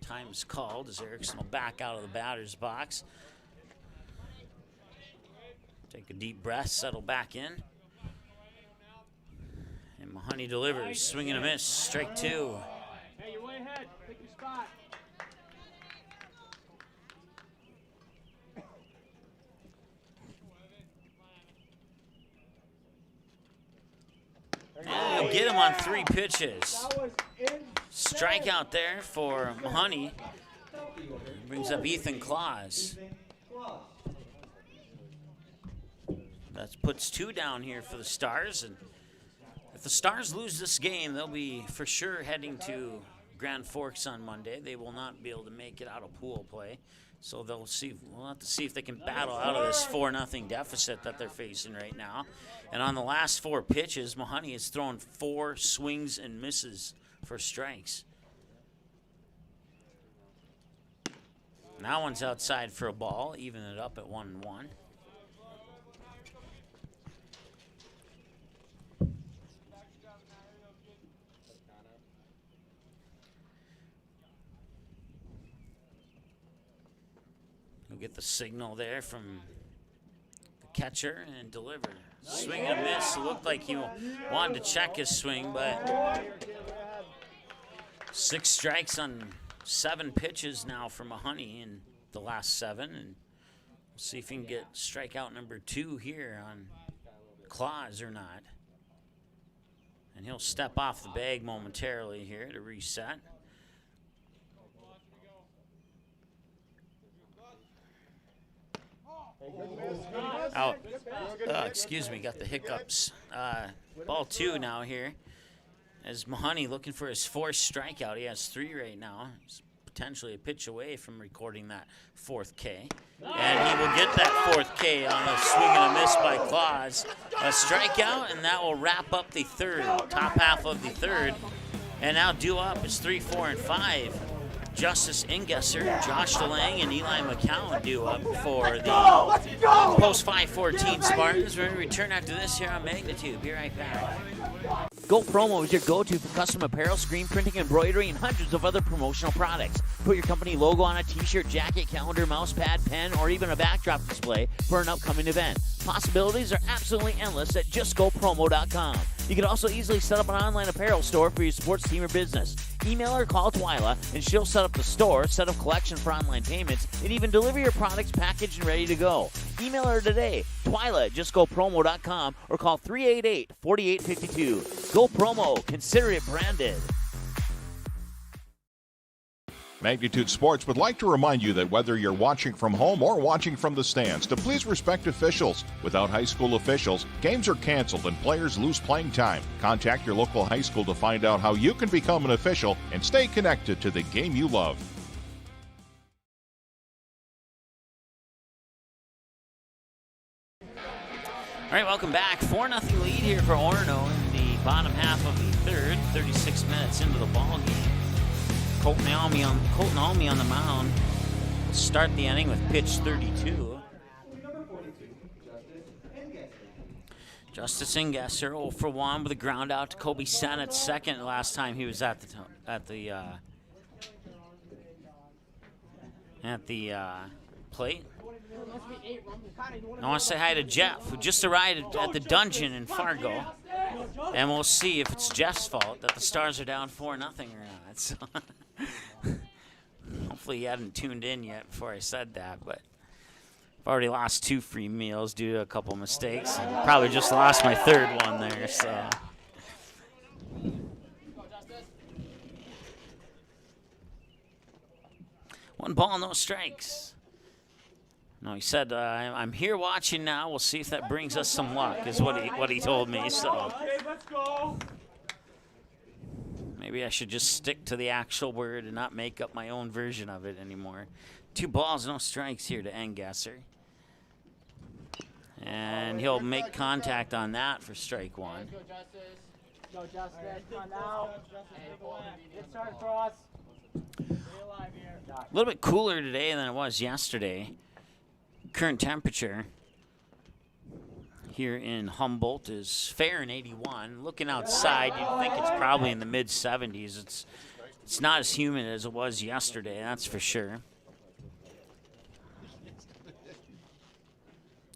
Time's called as Erickson will back out of the batter's box. Take a deep breath, settle back in. And Mahoney delivers. Swing and a miss. Strike 2. Hey, you're way ahead. Pick your spot. And he'll get him on 3 pitches. Strikeout there for Mahoney. Brings up Ethan Claus. That puts 2 down here for the Stars. And if the Stars lose this game, they'll be for sure heading to Grand Forks on Monday. They will not be able to make it out of pool play. So they'll see. We'll have to see if they can battle out of this 4-0 deficit that they're facing right now. And on the last 4 pitches, Mahoney has thrown 4 swings and misses for strikes. And that one's outside for a ball, even it up at 1-1. He'll get the signal there from the catcher and deliver. Swing and a miss. It looked like he wanted to check his swing, but 6 strikes on 7 pitches now for Mahoney in the last 7. And we'll see if he can get strikeout number 2 here on Claus or not. And he'll step off the bag momentarily here to reset. Out. Excuse me, got the hiccups. Ball 2 now here. As Mahoney looking for his 4th strikeout. He has 3 right now. He's potentially a pitch away from recording that 4th K. And he will get that 4th K on a swing and a miss by Claus. A strikeout, and that will wrap up the 3rd, top half of the 3rd. And now due up is 3, 4, and 5. Justice Ingesser, Josh DeLang, and Eli McCown due up for the post 514 Spartans. We're going to return after this here on Magnitude. Be right back. Go Promo is your go-to for custom apparel, screen printing, embroidery, and hundreds of other promotional products. Put your company logo on a t-shirt, jacket, calendar, mouse pad, pen, or even a backdrop display for an upcoming event. Possibilities are absolutely endless at justgopromo.com. You can also easily set up an online apparel store for your sports team or business. Email or call Twyla, and she'll set up the store, set up collection for online payments, and even deliver your products packaged and ready to go. Email her today, Twyla at justgopromo.com, or call 388-4852. Go Promo. Consider it branded. Magnitude Sports would like to remind you that whether you're watching from home or watching from the stands, to please respect officials. Without high school officials, games are canceled and players lose playing time. Contact your local high school to find out how you can become an official and stay connected to the game you love. All right, welcome back. 4-0 lead here for Orono in the bottom half of the 3rd, 36 minutes into the ball game. Colton Almy on the mound. We'll start the inning with pitch 32. Justice Ingesser 0 for 1 with a ground out to Kobe Sen at second. Last time he was at the plate. I want to say hi to Jeff, who just arrived at the dungeon in Fargo. And we'll see if it's Jeff's fault that the Stars are down 4-0 or not. So hopefully he hadn't tuned in yet before I said that, but I've already lost 2 free meals due to a couple mistakes. And probably just lost my 3rd one there, so. One ball, no strikes. No, he said, I'm here watching now. We'll see if that brings us some luck, is what he told me. So maybe I should just stick to the actual word and not make up my own version of it anymore. 2 balls, no strikes here to Engesser. And he'll make contact on that for strike 1. Go, Justice. Come on now. Good start for us. A little bit cooler today than it was yesterday. Current temperature here in Humboldt is fair and 81. Looking outside, you'd think it's probably in the mid-70s. It's not as humid as it was yesterday, that's for sure.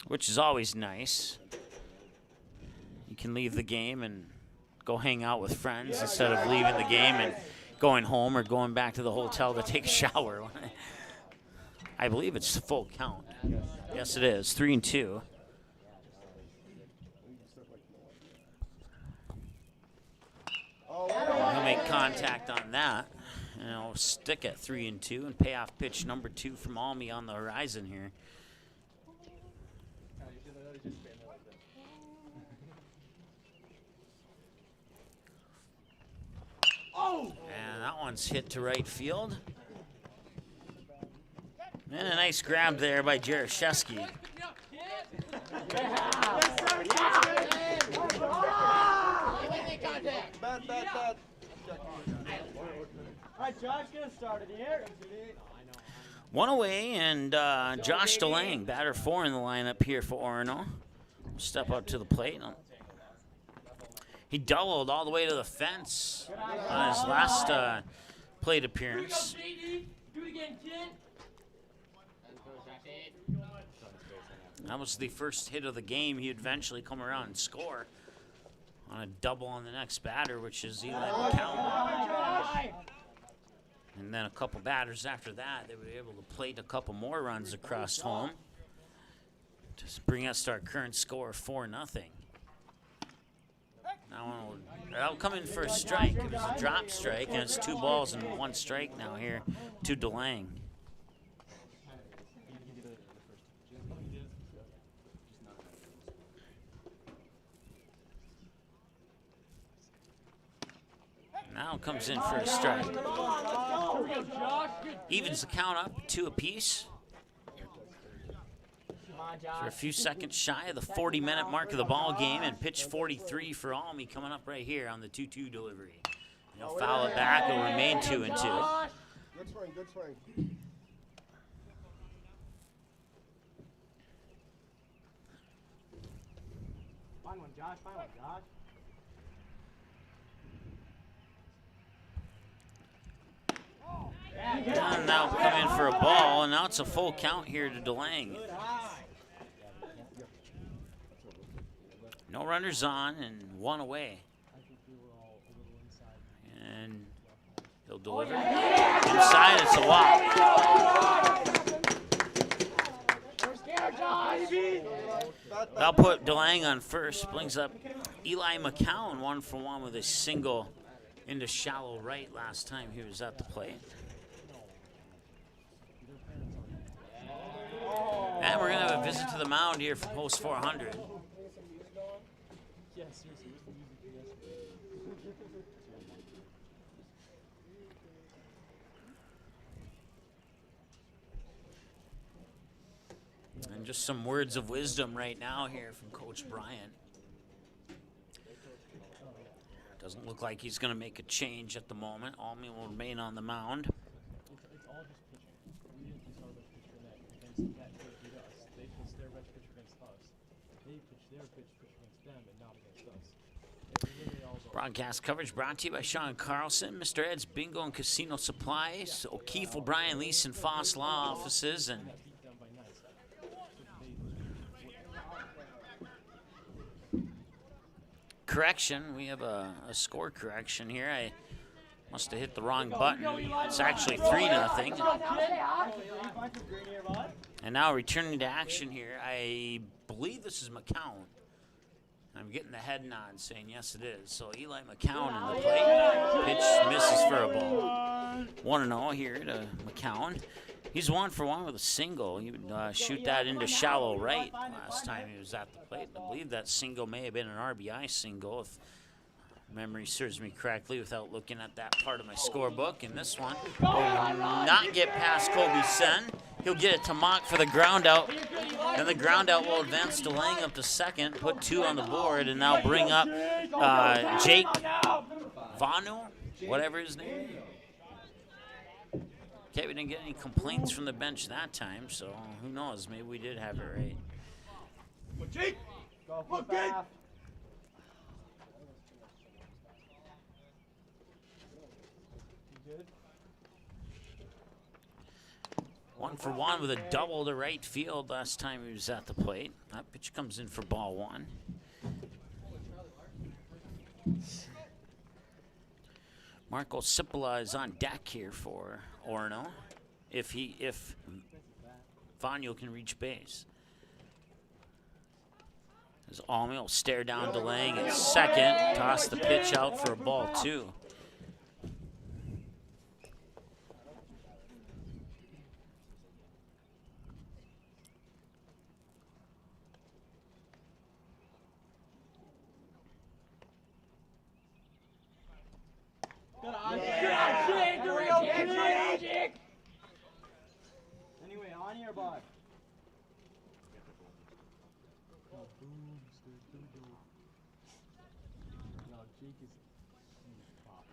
Which is always nice. You can leave the game and go hang out with friends instead of leaving the game and going home or going back to the hotel to take a shower. I believe it's full count. Yes, it is. 3-2. He'll make contact on that. And I'll stick at 3-2 and pay off pitch number 2 from Almy on the horizon here. And that one's hit to right field. And a nice grab there by Jaroszewski. One away, and Josh DeLange, batter 4 in the lineup here for Orono. Step up to the plate. He doubled all the way to the fence on his last plate appearance. That was the first hit of the game. He'd eventually come around and score on a double on the next batter, which is Eli McCown. And then a couple batters after that, they were able to plate a couple more runs across home to bring us to our current score of 4-0. Now that'll come in for a strike. It was a drop strike, and it's 2 balls and 1 strike now here to DeLange. Now comes in for a strike. Evens the count up 2 apiece. We're a few seconds shy of the 40-minute mark of the ball game, and pitch 43 for Almy coming up right here on the 2-2 delivery. He'll foul it back. It'll remain 2-2. Good swing, good swing. Find one, Josh. Find one, Josh. And now come in for a ball, and now it's a full count here to DeLange. No runners on and 1 away. And he'll deliver. Inside, it's a walk. That'll put DeLange on first. Brings up Eli McCown 1-for-1 with a single into shallow right last time he was at the plate. And we're going to have a visit to the mound here for post 400. And just some words of wisdom right now here from Coach Bryant. Doesn't look like he's going to make a change at the moment. Almy will remain on the mound. Broadcast coverage brought to you by Sean Carlson, Mr. Ed's Bingo and Casino Supplies, O'Keefe, O'Brien, Leeson, Foss Law Offices, and correction. We have a score correction here. I must have hit the wrong button. It's actually 3-0. And now returning to action here, I believe this is McCown. I'm getting the head nod saying yes it is. So Eli McCown in the plate. Pitch misses for a ball. 1-0 here to McCown. He's 1-for-1 with a single. He would shoot that into shallow right last time he was at the plate. I believe that single may have been an RBI single, if memory serves me correctly, without looking at that part of my scorebook. And this one will not get past Colby Sen. He'll get it to Mock for the ground out. And the ground out will advance delaying up to second, put 2 on the board, and now bring up Jake Vanu, whatever his name is. Okay, we didn't get any complaints from the bench that time, so who knows? Maybe we did have it right. Jake! Look, Jake! Good. 1-for-1 with a double to right field last time he was at the plate. That pitch comes in for ball 1. Marco Cipolla is on deck here for Orono, if Vanu can reach base. As Almy will stare down delaying at second, toss the pitch out for a ball 2. Good on, Jake! There we go, Jake! Anyway, on your bud. No, Jake is pop.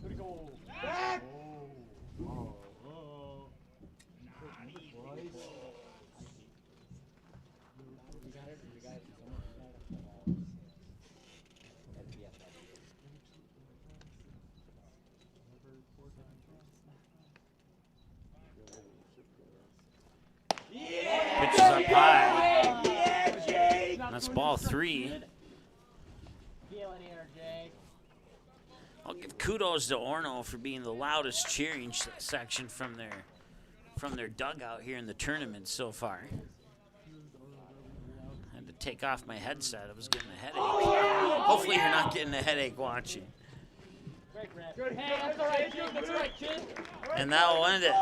Good go. Back! Oh. Pitches up high. That's ball 3. I'll give kudos to Orono for being the loudest cheering section from their dugout here in the tournament so far. I had to take off my headset. I was getting a headache. Hopefully you're not getting a headache watching. And that will end it,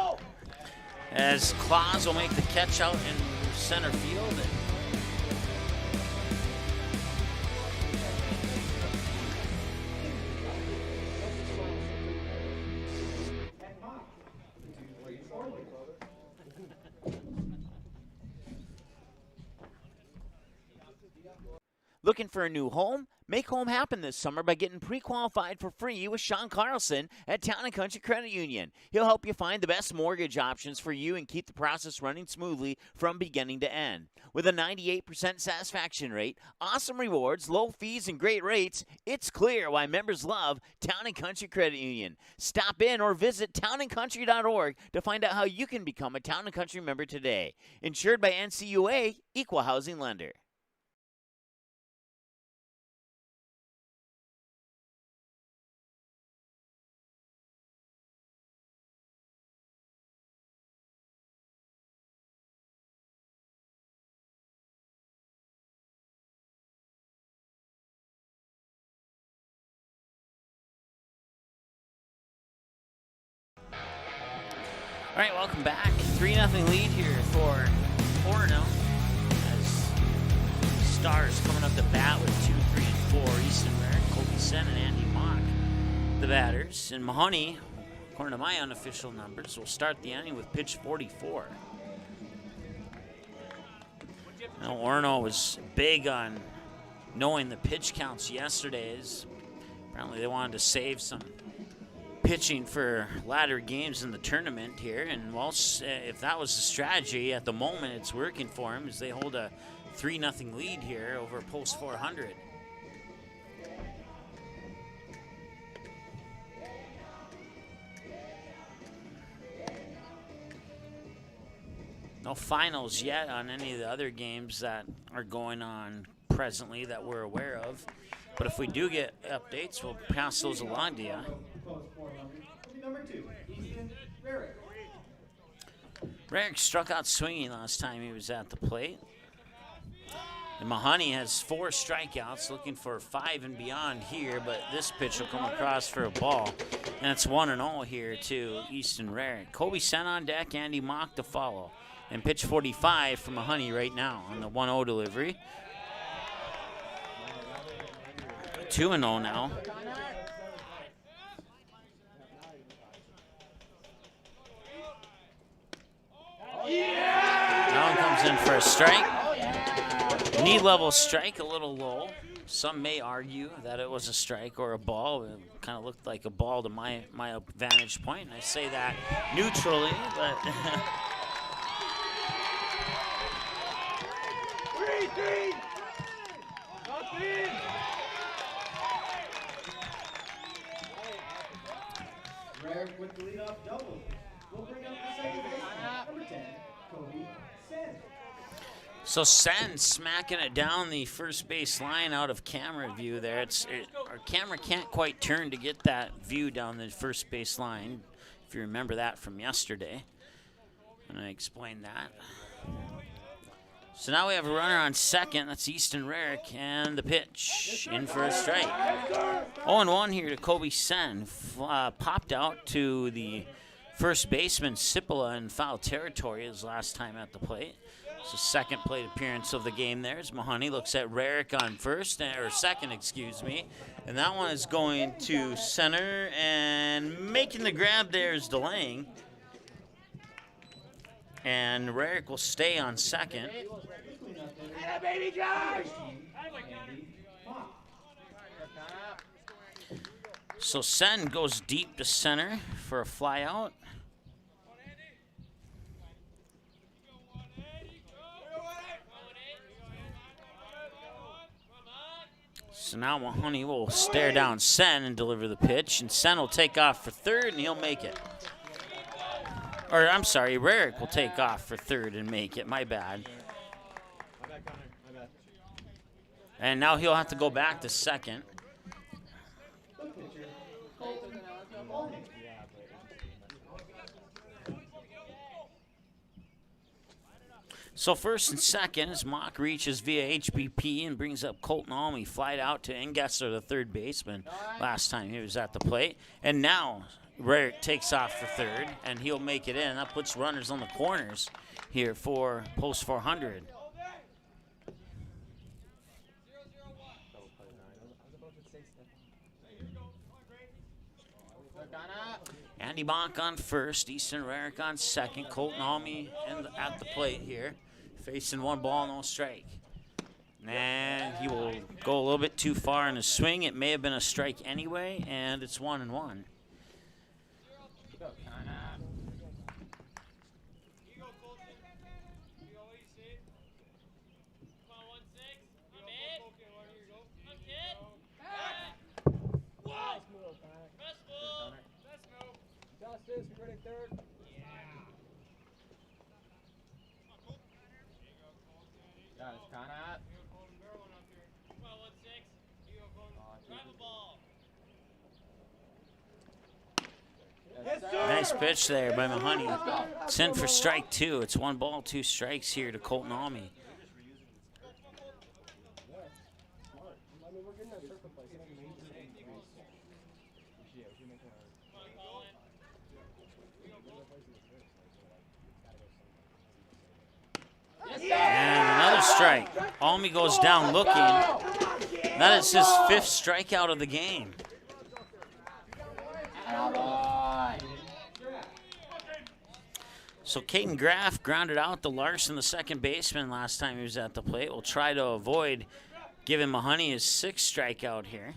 as Claus will make the catch out in center field. Looking for a new home? Make home happen this summer by getting pre-qualified for free with Sean Carlson at Town & Country Credit Union. He'll help you find the best mortgage options for you and keep the process running smoothly from beginning to end. With a 98% satisfaction rate, awesome rewards, low fees, and great rates, it's clear why members love Town & Country Credit Union. Stop in or visit townandcountry.org to find out how you can become a Town & Country member today. Insured by NCUA, Equal Housing Lender. All right, welcome back. 3-0 lead here for Orono, as Stars coming up to bat with 2, 3, and 4. Easton Merritt, Colby Sen, and Andy Mock, the batters. And Mahoney, according to my unofficial numbers, will start the inning with pitch 44. Now, Orono was big on knowing the pitch counts yesterday. Apparently they wanted to save some pitching for latter games in the tournament here, and well, if that was the strategy at the moment, it's working for him as they hold a 3-0 lead here over post 400. No finals yet on any of the other games that are going on presently that we're aware of. But if we do get updates, we'll pass those along to you. Number 2, Easton Rarick. Rarick struck out swinging last time he was at the plate. And Mahoney has 4 strikeouts, looking for 5 and beyond here, but this pitch will come across for a ball. And it's 1-0 here to Easton Rarick. Kobe Sen on deck, Andy Mock to follow. And pitch 45 from Mahoney right now on the 1-0 delivery. 2-0 now. Now he comes in for a strike. Knee level strike, a little low. Some may argue that it was a strike or a ball. It kind of looked like a ball to my vantage point. I say that neutrally, but Rarick with the leadoff double. We'll bring up the second baseman. Number 10, Kobe Sen. so Sen smacking it down the first base line out of camera view there. Our camera can't quite turn to get that view down the first base line, if you remember that from yesterday. And I explained that. So now we have a runner on second. That's Easton Rarick, and the pitch in for a strike. 0-1 here to Kobe Sen. Popped out to the first baseman Sipola in foul territory his last time at the plate. It's the second plate appearance of the game there as Mahoney looks at Rarick on first, or second, excuse me. And that one is going to center, and making the grab there is delaying. And Rarick will stay on second. So Sen goes deep to center for a fly out. So now Mahoney will stare down Sen and deliver the pitch, and Sen will take off for third, and he'll make it. Or, I'm sorry, Rarick will take off for third and make it. My bad. And now he'll have to go back to second. So first and second as Mock reaches via HBP and brings up Colton Almy, flied out to Engesser, the third baseman, last time he was at the plate. And now Rarick takes off for third, and he'll make it in. That puts runners on the corners here for post 400. Andy Mock on first, Easton Rarick on second, Colton Almy at the plate here, facing 1 ball, no strike. And he will go a little bit too far in his swing. It may have been a strike anyway, and it's 1-1. Nice pitch there by Mahoney. It's in for strike 2. It's 1 ball, 2 strikes here to Colton Almy. And another strike. Almy goes down looking. That is his 5th strikeout of the game. So Caden Graff grounded out to Larson, the second baseman, last time he was at the plate. We'll try to avoid giving Mahoney his 6th strikeout here,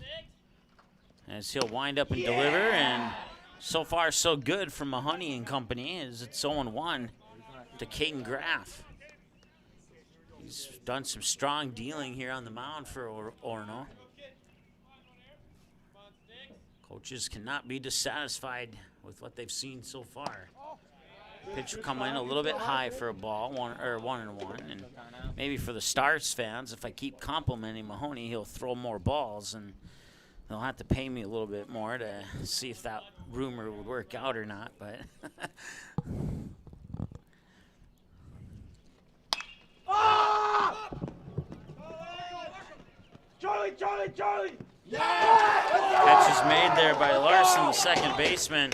as he'll wind up and deliver. And so far, so good from Mahoney and company, as it's 0-1 to Caden Graff. He's done some strong dealing here on the mound for Orono. Coaches cannot be dissatisfied with what they've seen so far. Pitch will come in a little bit high for a ball, 1-1, and maybe for the Stars fans, if I keep complimenting Mahoney, he'll throw more balls, and they'll have to pay me a little bit more to see if that rumor would work out or not. But Charlie! catch is made there by Larson, the second baseman,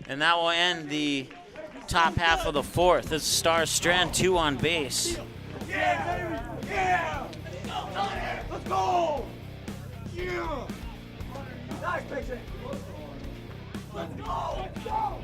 and that will end the top half of the fourth as the Stars strand 2 on base. Yeah, baby! Yeah! Let's go! Yeah! Nice, Mason! Let's go! Let's go!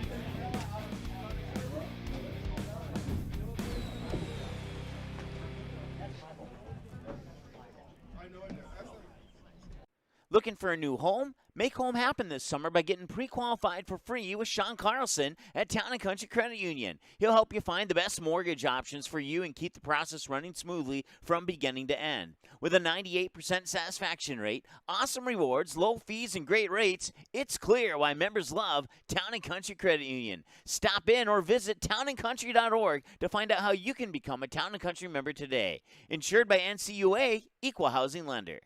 Looking for a new home? Make home happen this summer by getting pre-qualified for free with Sean Carlson at Town & Country Credit Union. He'll help you find the best mortgage options for you and keep the process running smoothly from beginning to end. With a 98% satisfaction rate, awesome rewards, low fees, and great rates, it's clear why members love Town & Country Credit Union. Stop in or visit townandcountry.org to find out how you can become a Town & Country member today. Insured by NCUA, Equal Housing Lender.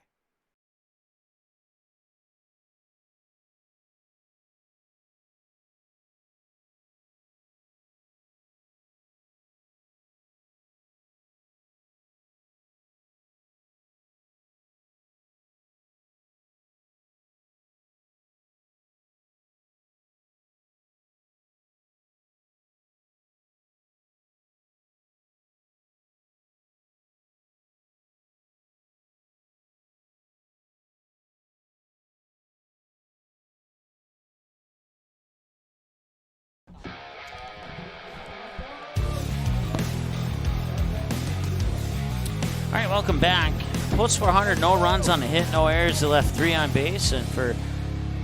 All right, welcome back. Post 400, no runs on a hit, no errors. They left 3 on base. And for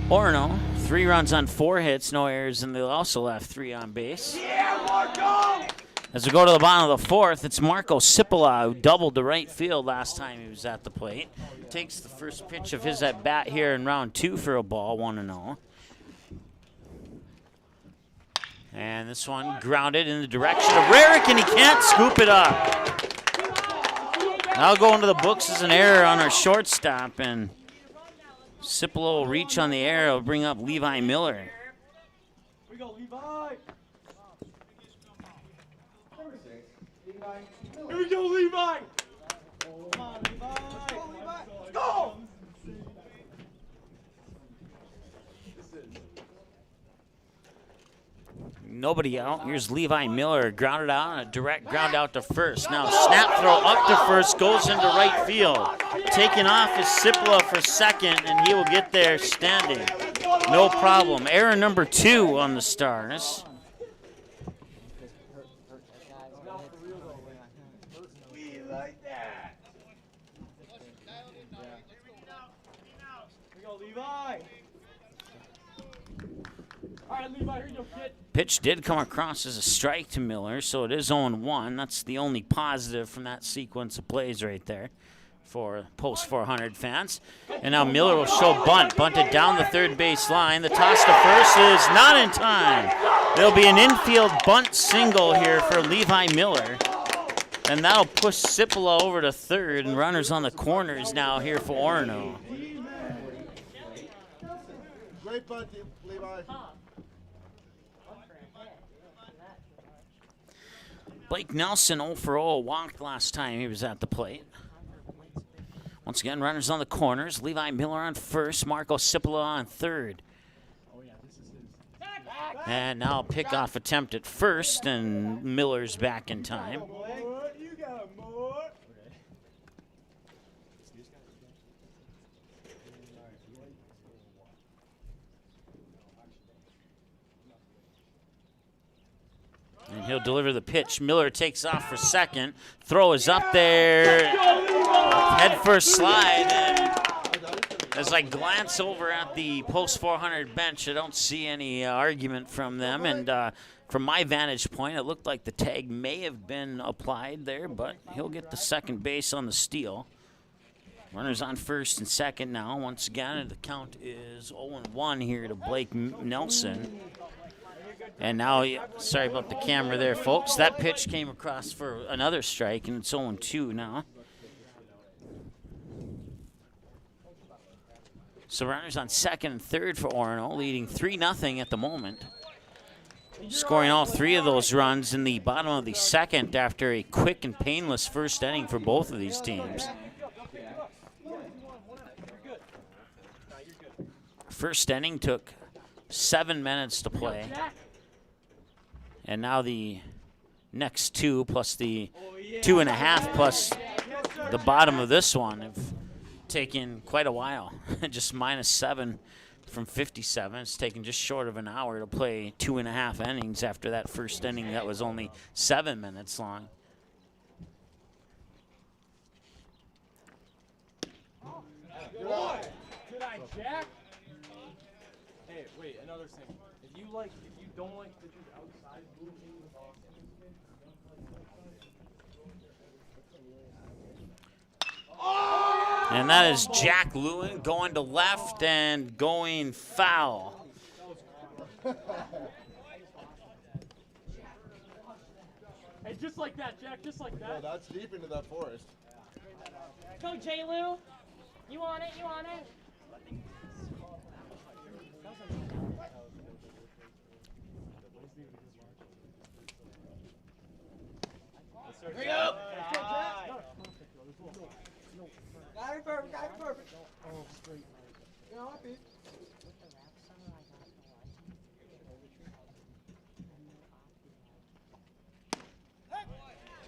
Orono, 3 runs on 4 hits, no errors, and they also left 3 on base. Yeah, Marco! As we go to the bottom of the fourth, it's Marco Cipolla, who doubled to right field last time he was at the plate. Takes the first pitch of his at bat here in round 2 for a ball, 1-0. And this one grounded in the direction of Rarick, and he can't scoop it up. That'll go into the books as an error on our shortstop, and Cipolla will reach on the air. It'll bring up Levi Miller. We go, Levi! Here we go, Levi! Come on, Levi! Let's go! Nobody out. Here's Levi Miller, grounded out, and a direct ground out to first. Now snap throw up to first, goes into right field. Taking off is Cipolla for second, and he will get there standing. No problem. Error number 2 on the Stars. We like that! We go, Levi! All right, Levi, here you go, kid. Pitch did come across as a strike to Miller, so it is 0-1. That's the only positive from that sequence of plays right there for post 400 fans. And now Miller will show bunt. Bunted down the third base line. The toss to first is not in time. There'll be an infield bunt single here for Levi Miller. And that'll push Cipolla over to third, and runners on the corners now here for Orono. Great bunt, Levi. Blake Nelson 0 for 0, walked last time he was at the plate. Once again, runners on the corners. Levi Miller on first, Marco Cipolla on third. And now a pickoff attempt at first, and Miller's back in time. You got more. And he'll deliver the pitch. Miller takes off for second. Throw is up there. Head first slide. And as I glance over at the post 400 bench, I don't see any argument from them. And from my vantage point, it looked like the tag may have been applied there, but he'll get the second base on the steal. Runners on first and second now. Once again, the count is 0-1 here to Blake Nelson. And now, sorry about the camera there, folks. That pitch came across for another strike, and it's 0-2 now. So runners on second and third for Orono, leading 3-0 at the moment. Scoring all 3 of those runs in the bottom of the second after a quick and painless first inning for both of these teams. First inning took 7 minutes to play. And now the next 2 plus the 2.5 plus the bottom of this one have taken quite a while. Just -7 from 57. It's taken just short of an hour to play 2.5 innings after that first inning that was only 7 minutes long. Good eye, Jack. Hey, wait, another thing. If you don't like pitchers outside, move into the ball. And that is Jack Lewin going to left and going foul. Hey, just like that, Jack, just like that. Oh, that's deep into that forest. Go, J. Lou. You want it? You want it? Bring it up. Got it perfect, got it perfect. Oh, straight. You know, happy.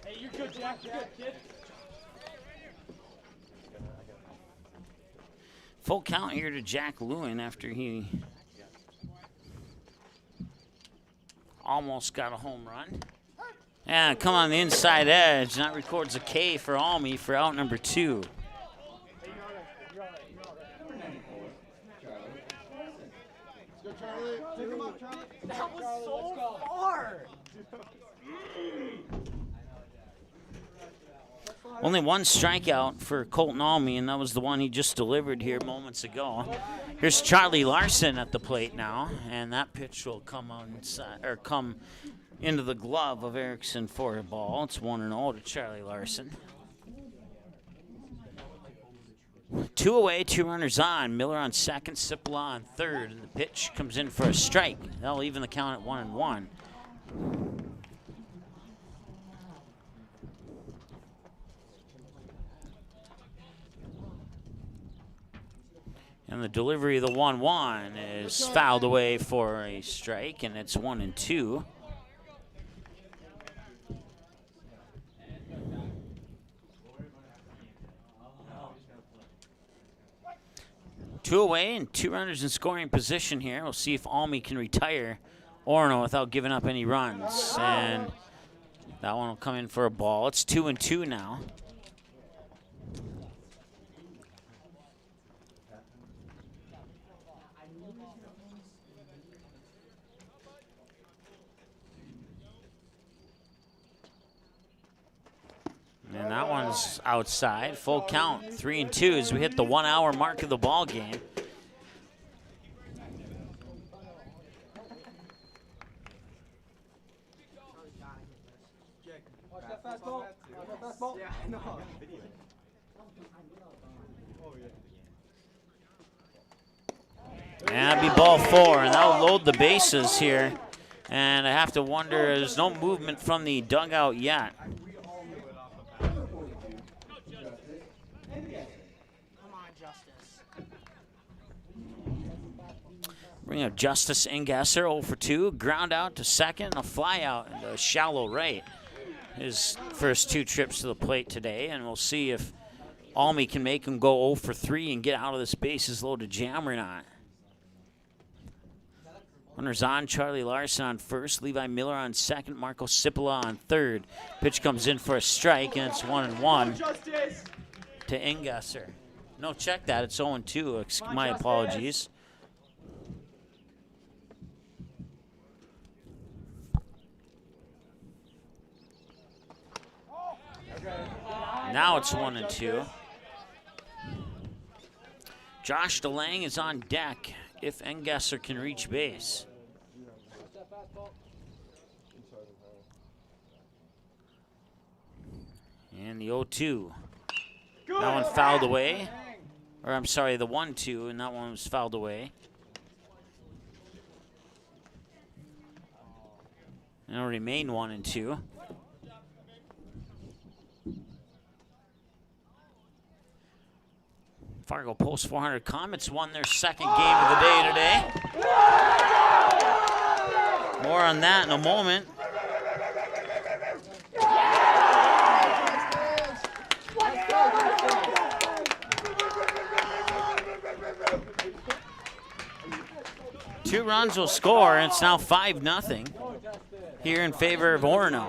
Hey, you're good, Jack. You're good, kid. Full count here to Jack Lewin after he almost got a home run. And come on the inside edge. That records a K for Almy for out number 2. That was so far. Only one strikeout for Colton Almy, and that was the one he just delivered here moments ago. Here's Charlie Larson at the plate now, and that pitch will come inside or come into the glove of Erickson for a ball. It's 1-0 to Charlie Larson. 2 away, 2 runners on. Miller on second, Cipolla on third, and the pitch comes in for a strike. That'll even the count at 1-1. And the delivery of the 1-1 is fouled away for a strike, and it's 1-2. Two away and 2 runners in scoring position here. We'll see if Almy can retire Orono without giving up any runs. And that one will come in for a ball. It's 2-2 now. And that one's outside. Full count, 3-2 as we hit the 1 hour mark of the ball game. And that'd be ball 4, and that'll load the bases here. And I have to wonder, there's no movement from the dugout yet. Bring up Justice Ingesser, 0 for 2. Ground out to second, a fly out into a shallow right. His first 2 trips to the plate today, and we'll see if Almy can make him go 0 for 3 and get out of this bases loaded jam or not. Runners on, Charlie Larson on first, Levi Miller on second, Marco Cipolla on third. Pitch comes in for a strike, and it's 1-1 to Ingesser. No, check that. It's 0-2. My apologies. Now it's 1-2. Josh DeLang is on deck if Ingesser can reach base. And the 0-2. That one fouled away. Or I'm sorry, the 1-2, and that one was fouled away. And it'll remain 1 and 2. Fargo Post 400 Comets won their second game of the day today. More on that in a moment. Two runs will score, and it's now 5-0 here in favor of Orono.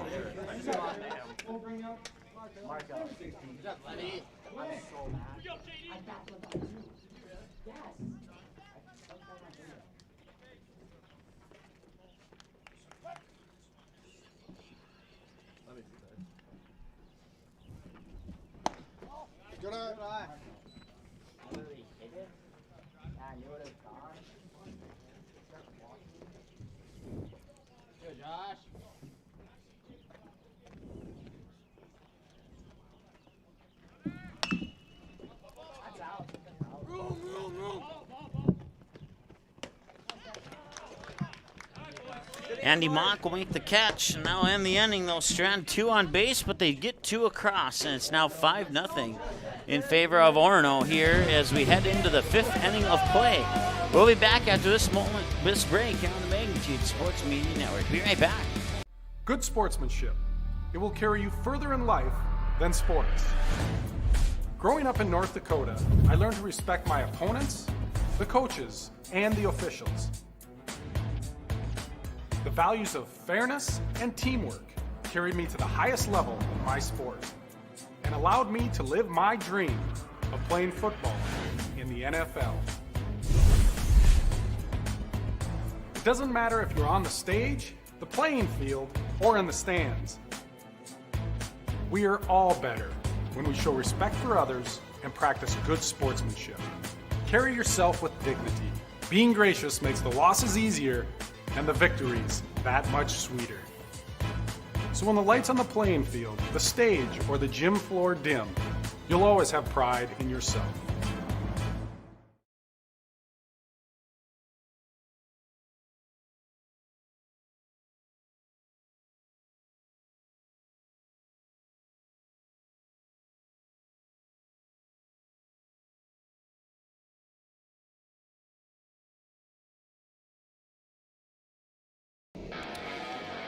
Andy Mock will make the catch, and now end the inning. They'll strand 2 on base, but they get 2 across, and it's now 5-0 in favor of Orono here as we head into the 5th inning of play. We'll be back after this break here on the Magnitude Sports Media Network. Be right back. Good sportsmanship. It will carry you further in life than sports. Growing up in North Dakota, I learned to respect my opponents, the coaches, and the officials. The values of fairness and teamwork carried me to the highest level in my sport and allowed me to live my dream of playing football in the NFL. It doesn't matter if you're on the stage, the playing field, or in the stands. We are all better when we show respect for others and practice good sportsmanship. Carry yourself with dignity. Being gracious makes the losses easier and the victories that much sweeter. So when the lights on the playing field, the stage, or the gym floor dim, you'll always have pride in yourself.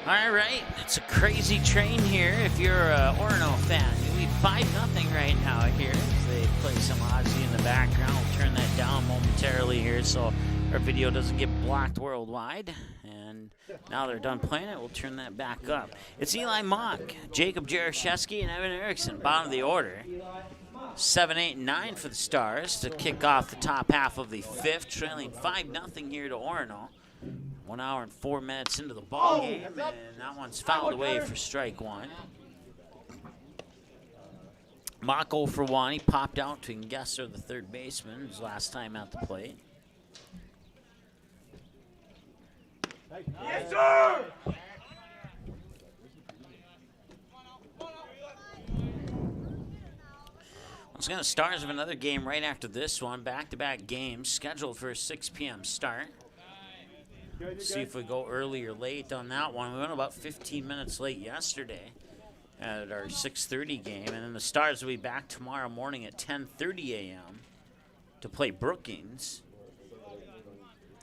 All right, it's a crazy train here if you're a Orono fan. It'll be 5-0 right now here as they play some Ozzy in the background. We'll turn that down momentarily here so our video doesn't get blocked worldwide. And now they're done playing it, we'll turn that back up. It's Eli Mock, Jacob Jaroszewski, and Evan Erickson, bottom of the order. 7, 8, and 9 for the Stars to kick off the top half of the 5th, trailing 5-0 here to Orono. 1 hour and 4 minutes into the ball game, and that one's fouled away for strike 1. Mock 0 for 1. He popped out to Gesser, the third baseman, his last time at the plate. Yes, sir! Once again, the Stars have another game right after this one. Back-to-back games scheduled for a 6 p.m. start. See if we go early or late on that one. We went about 15 minutes late yesterday at our 6:30 game, and then the Stars will be back tomorrow morning at 10:30 a.m. to play Brookings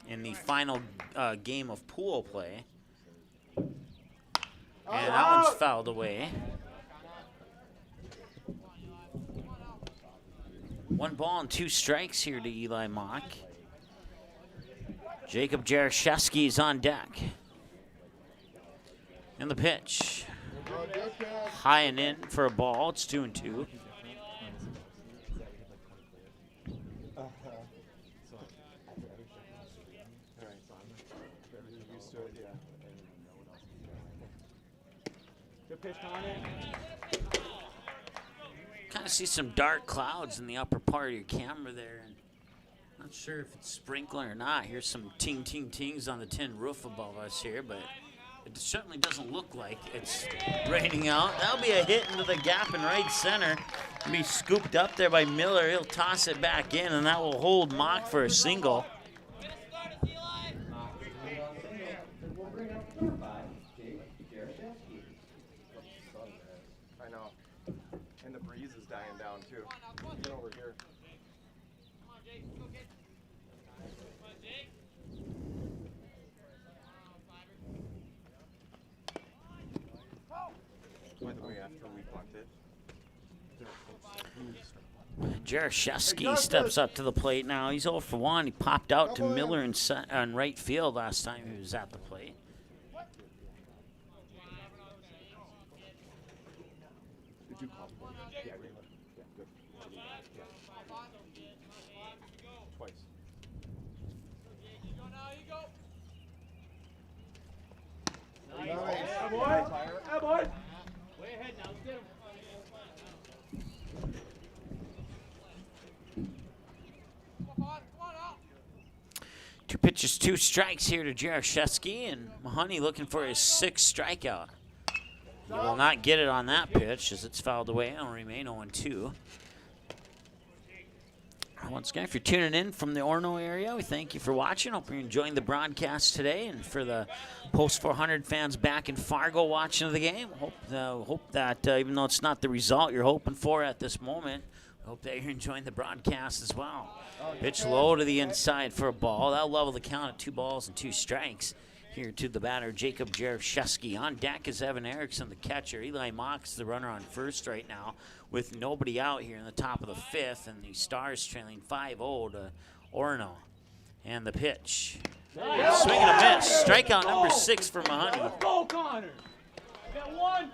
in the final game of pool play. And that one's fouled away. 1 ball and 2 strikes here to Eli Mock. Jacob Jaroszewski is on deck. And the pitch. High and in for a ball. It's 2-2. Kind of see some dark clouds in the upper part of your camera there. And not sure if it's sprinkling or not. Here's some ting-ting-tings on the tin roof above us here, but It certainly doesn't look like it's raining out. That'll be a hit into the gap in right center. Be scooped up there by Miller. He'll toss it back in, and that will hold Mock for a single. I know. And the breeze is dying down too. Get over here. By the way, after we punted, Jaroszewski steps up to the plate now. He's 0 for 1. He popped out to Miller in right field last time he was at the plate. did you call? Yeah, good. Twice. Nice. Hey, boy. Hey, boy. Way ahead now. Let's get him. Two pitches, 2 strikes here to Jaroszewski, and Mahoney looking for his 6th strikeout. He will not get it on that pitch as it's fouled away. It'll remain 0-2. Once again, if you're tuning in from the Orono area, we thank you for watching. Hope you're enjoying the broadcast today. And for the Post 400 fans back in Fargo watching the game, hope that even though it's not the result you're hoping for at this moment, hope that you're enjoying the broadcast as well. Pitch low to the inside for a ball. That'll level the count at 2 balls and 2 strikes. Here to the batter, Jacob Jaroszewski. On deck is Evan Erickson, the catcher. Eli Mock's the runner on first right now with nobody out here in the top of the 5th, and the Stars trailing 5-0 to Orono. And the pitch. Swing and a miss. Strikeout number 6 for Mahoney. Go, Connor. Get one.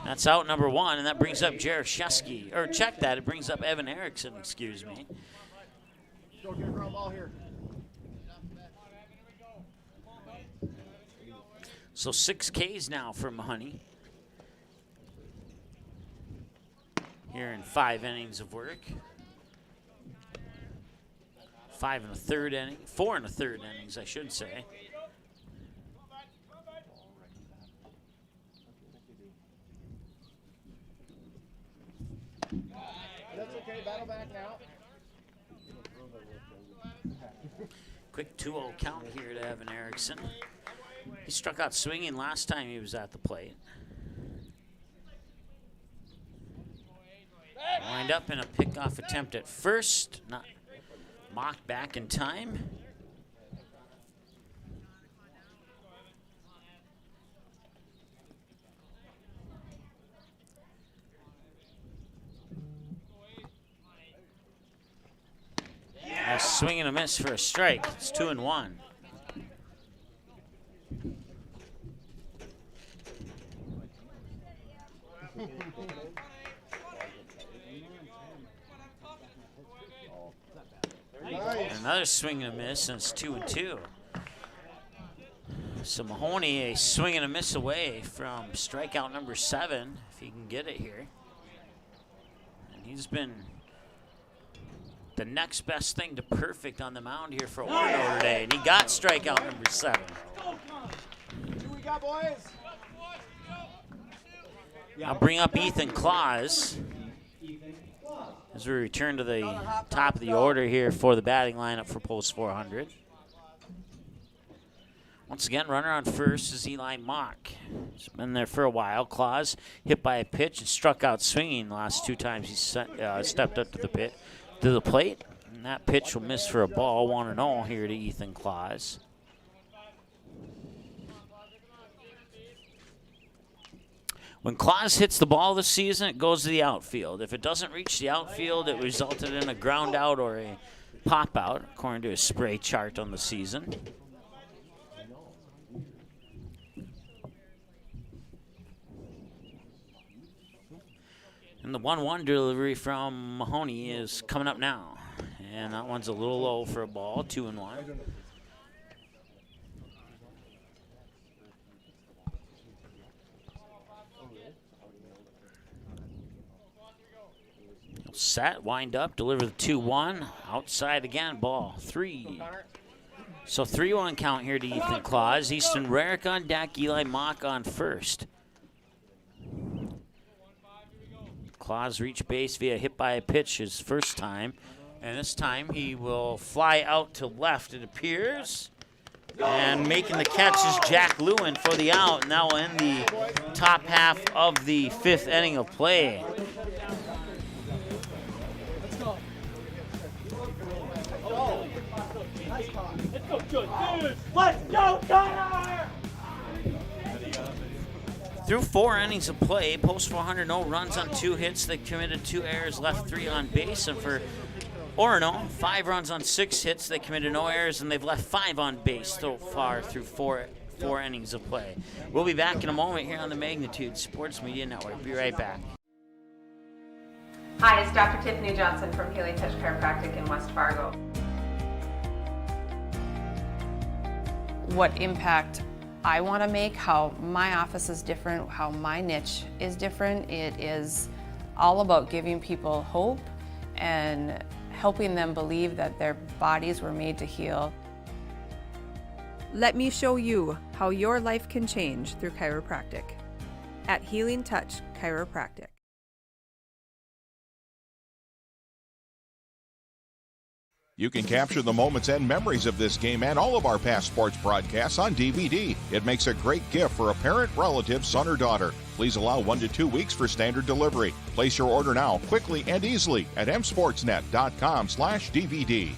That's out number 1, and that brings up Jaroszewski. Or check that, it brings up Evan Erickson, excuse me. Go get a ground ball here. So 6 Ks now for Mahoney. Here in 5 innings of work. 5 1/3 inning. 4 1/3 innings, I should say. That's okay. Battle back now. Quick 2-0 count here to Evan Erickson. He struck out swinging last time he was at the plate. Wind up in a pickoff attempt at first. Not mocked back in time. A swing and a miss for a strike. It's 2-1. Another swing and a miss, and it's 2-2. So Mahoney, a swing and a miss away from strikeout number 7, if he can get it here. And he's been the next best thing to perfect on the mound here for Orono today, and he got strikeout number 7. Who we got, boys? I'll bring up Ethan Claus as we return to the top of the order here for the batting lineup for Post 400. Once again, runner on first is Eli Mock. He's been there for a while. Claus hit by a pitch and struck out swinging the last 2 times he stepped up to the plate. And that pitch will miss for a ball, 1-0 here to Ethan Claus. When Claus hits the ball this season, it goes to the outfield. If it doesn't reach the outfield, it resulted in a ground out or a pop out, according to his spray chart on the season. And the 1-1 delivery from Mahoney is coming up now. And that one's a little low for a ball, 2-1. Set, wind up, deliver the 2-1. Outside again, ball 3. So 3-1 count here to Ethan Claus. Easton Rarick on deck, Eli Mock on first. Claus reached base via hit by a pitch his first time. And this time he will fly out to left, it appears. And making the catch is Jack Lewin for the out, and that will end the top half of the 5th inning of play. Let's go, Connor! Through 4 innings of play, post 400, no runs on 2 hits. They committed 2 errors, left 3 on base. And for Orono, 5 runs on 6 hits. They committed no errors, and they've left 5 on base so far through four innings of play. We'll be back in a moment here on the Magnitude Sports Media Network. Be right back. Hi, it's Dr. Tiffany Johnson from Healing Touch Chiropractic in West Fargo. What impact I want to make, how my office is different, how my niche is different. It is all about giving people hope and helping them believe that their bodies were made to heal. Let me show you how your life can change through chiropractic at Healing Touch Chiropractic. You can capture the moments and memories of this game and all of our past sports broadcasts on DVD. It makes a great gift for a parent, relative, son, or daughter. Please allow 1 to 2 weeks for standard delivery. Place your order now, quickly and easily at msportsnet.com/DVD.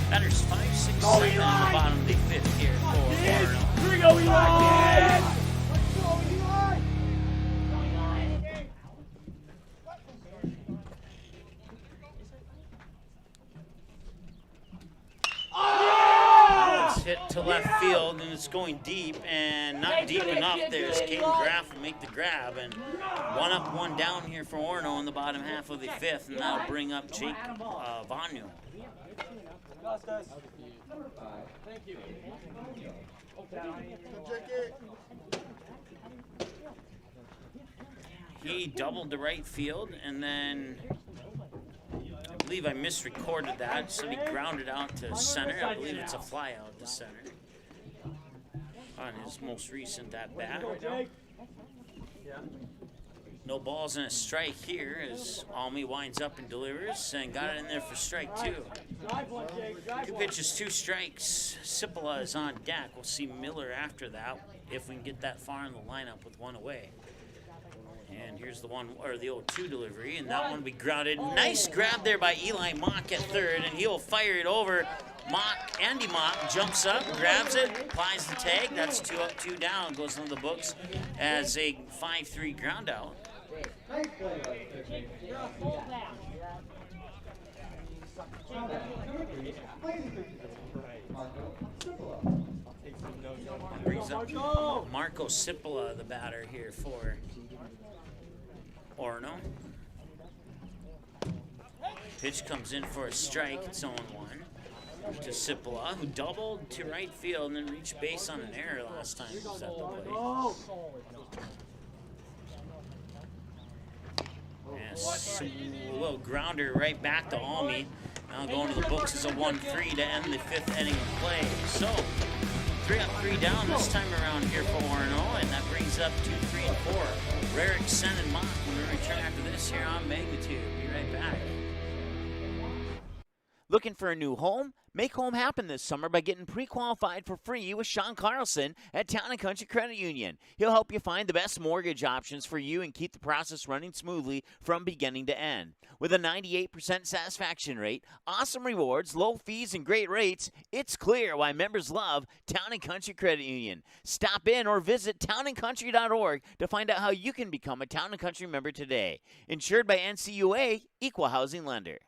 Batters 5, 6, 7 in the bottom of the 5th here for Orono. Here we go, Eli! Hit to left field, and it's going deep, and not deep enough there as Caden Graff will make the grab, and 1 up, 1 down here for Orono in the bottom half of the 5th, and that'll bring up Jake Vanyu. Thank you. He doubled to right field, and then I believe I misrecorded that, so he grounded out to center. I believe it's a fly out to center on his most recent at-bat. No balls and a strike here as Almy winds up and delivers and got it in there for strike 2. 2 pitches, 2 strikes. Cipolla is on deck. We'll see Miller after that if we can get that far in the lineup with 1 away. And here's the 0-2 delivery, and that one will be grounded. Nice grab there by Eli Mock at third, and he'll fire it over. Andy Mock jumps up, grabs it, applies the tag. That's 2 up, 2 down. Goes into the books as a 5-3 ground out. Brings up Marco Cipolla, the batter here for Orono. Pitch comes in for a strike. It's 0-1 to Cipolla, who doubled to right field and then reached base on an error last time he was at the plate. Yes, a little grounder right back to Almy. Now going to the books as a 1-3 to end the 5th inning of play. So 3 up, 3 down this time around here for Orono, and that brings up 2, 3, and 4. Rarick, Sen, and Mock when we return after this here on Magnitude. Be right back. Looking for a new home? Make home happen this summer by getting pre-qualified for free with Sean Carlson at Town & Country Credit Union. He'll help you find the best mortgage options for you and keep the process running smoothly from beginning to end. With a 98% satisfaction rate, awesome rewards, low fees, and great rates, it's clear why members love Town & Country Credit Union. Stop in or visit townandcountry.org to find out how you can become a Town & Country member today. Insured by NCUA, Equal Housing Lender.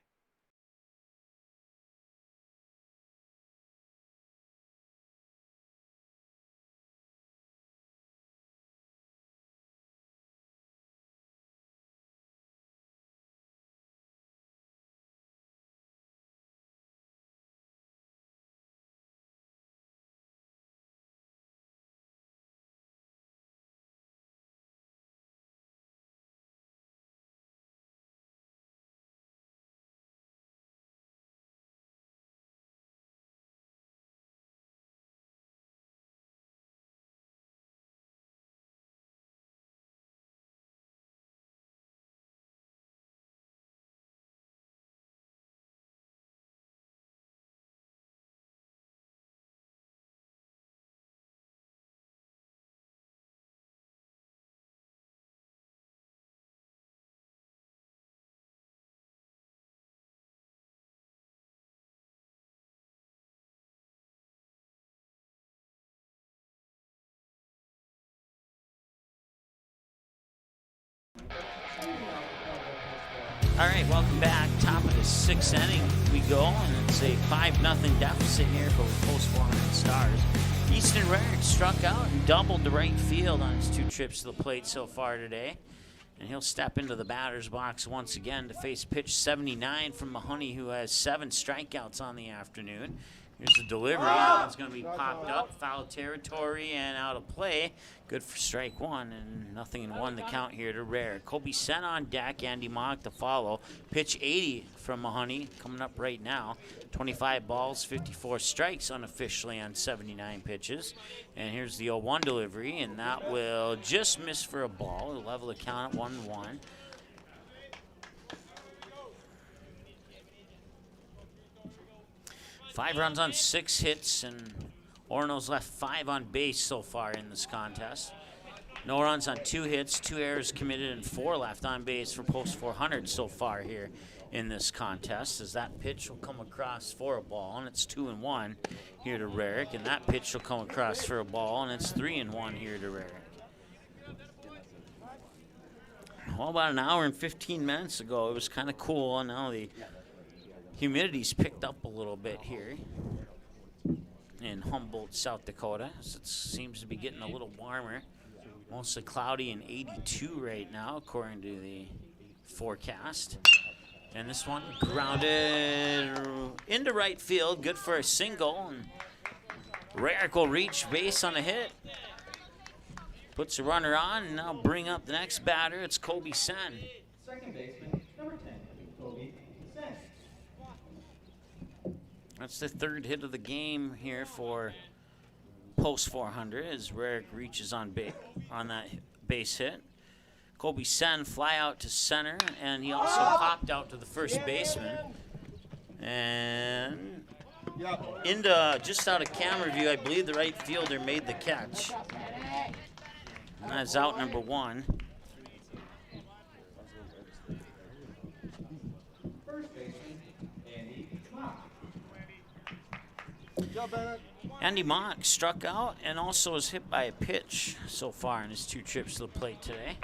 All right, welcome back. Top of the 6th inning we go, and it's a 5-0 deficit here for the Post 400 Stars. Easton Rarick struck out and doubled to right field on his 2 trips to the plate so far today. And he'll step into the batter's box once again to face pitch 79 from Mahoney, who has 7 strikeouts on the afternoon. Here's the delivery. That one's going to be popped up, foul territory, and out of play. Good for strike 1, and 0-1 the count here to Rare. Kobe Sen on deck, Andy Mock to follow. Pitch 80 from Mahoney coming up right now. 25 balls, 54 strikes unofficially on 79 pitches. And here's the 0-1 delivery, and that will just miss for a ball. It'll level the count at 1-1. Five runs on 6 hits, and Orono's left 5 on base so far in this contest. No runs on 2 hits, 2 errors committed, and 4 left on base for Post 400 so far here in this contest, as that pitch will come across for a ball, and it's 2-1 here to Rarick, and that pitch will come across for a ball, and it's 3-1 here to Rarick. Well, about an hour and 15 minutes ago, it was kind of cool, and now the humidity's picked up a little bit here in Humboldt, South Dakota. So it seems to be getting a little warmer. Mostly cloudy and 82 right now, according to the forecast. And this one grounded into right field. Good for a single. And Rarick will reach base on a hit. Puts a runner on, and now bring up the next batter. It's Kobe Sen. Second baseman, number 10, Kobe Sen. That's the 3rd hit of the game here for Post 400 as Rarick reaches on that base hit. Kobe Sen fly out to center, and he also popped out to the first baseman. And into just out of camera view, I believe the right fielder made the catch. And that's out number 1. First baseman, Andy Mock. Andy Mock struck out and also was hit by a pitch so far in his 2 trips to the plate today.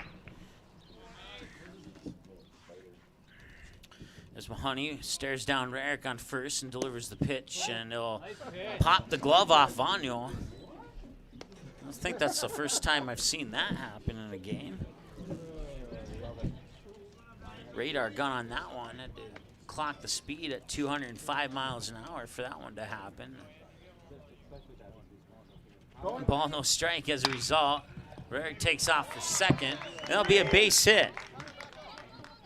As Mahoney stares down Rarick on first and delivers the pitch, and he'll pop the glove off Vanyo. I think that's the first time I've seen that happen in a game. Radar gun on that one. Had to clock the speed at 205 miles an hour for that one to happen. Ball no strike as a result. Rarick takes off for second. That'll be a base hit.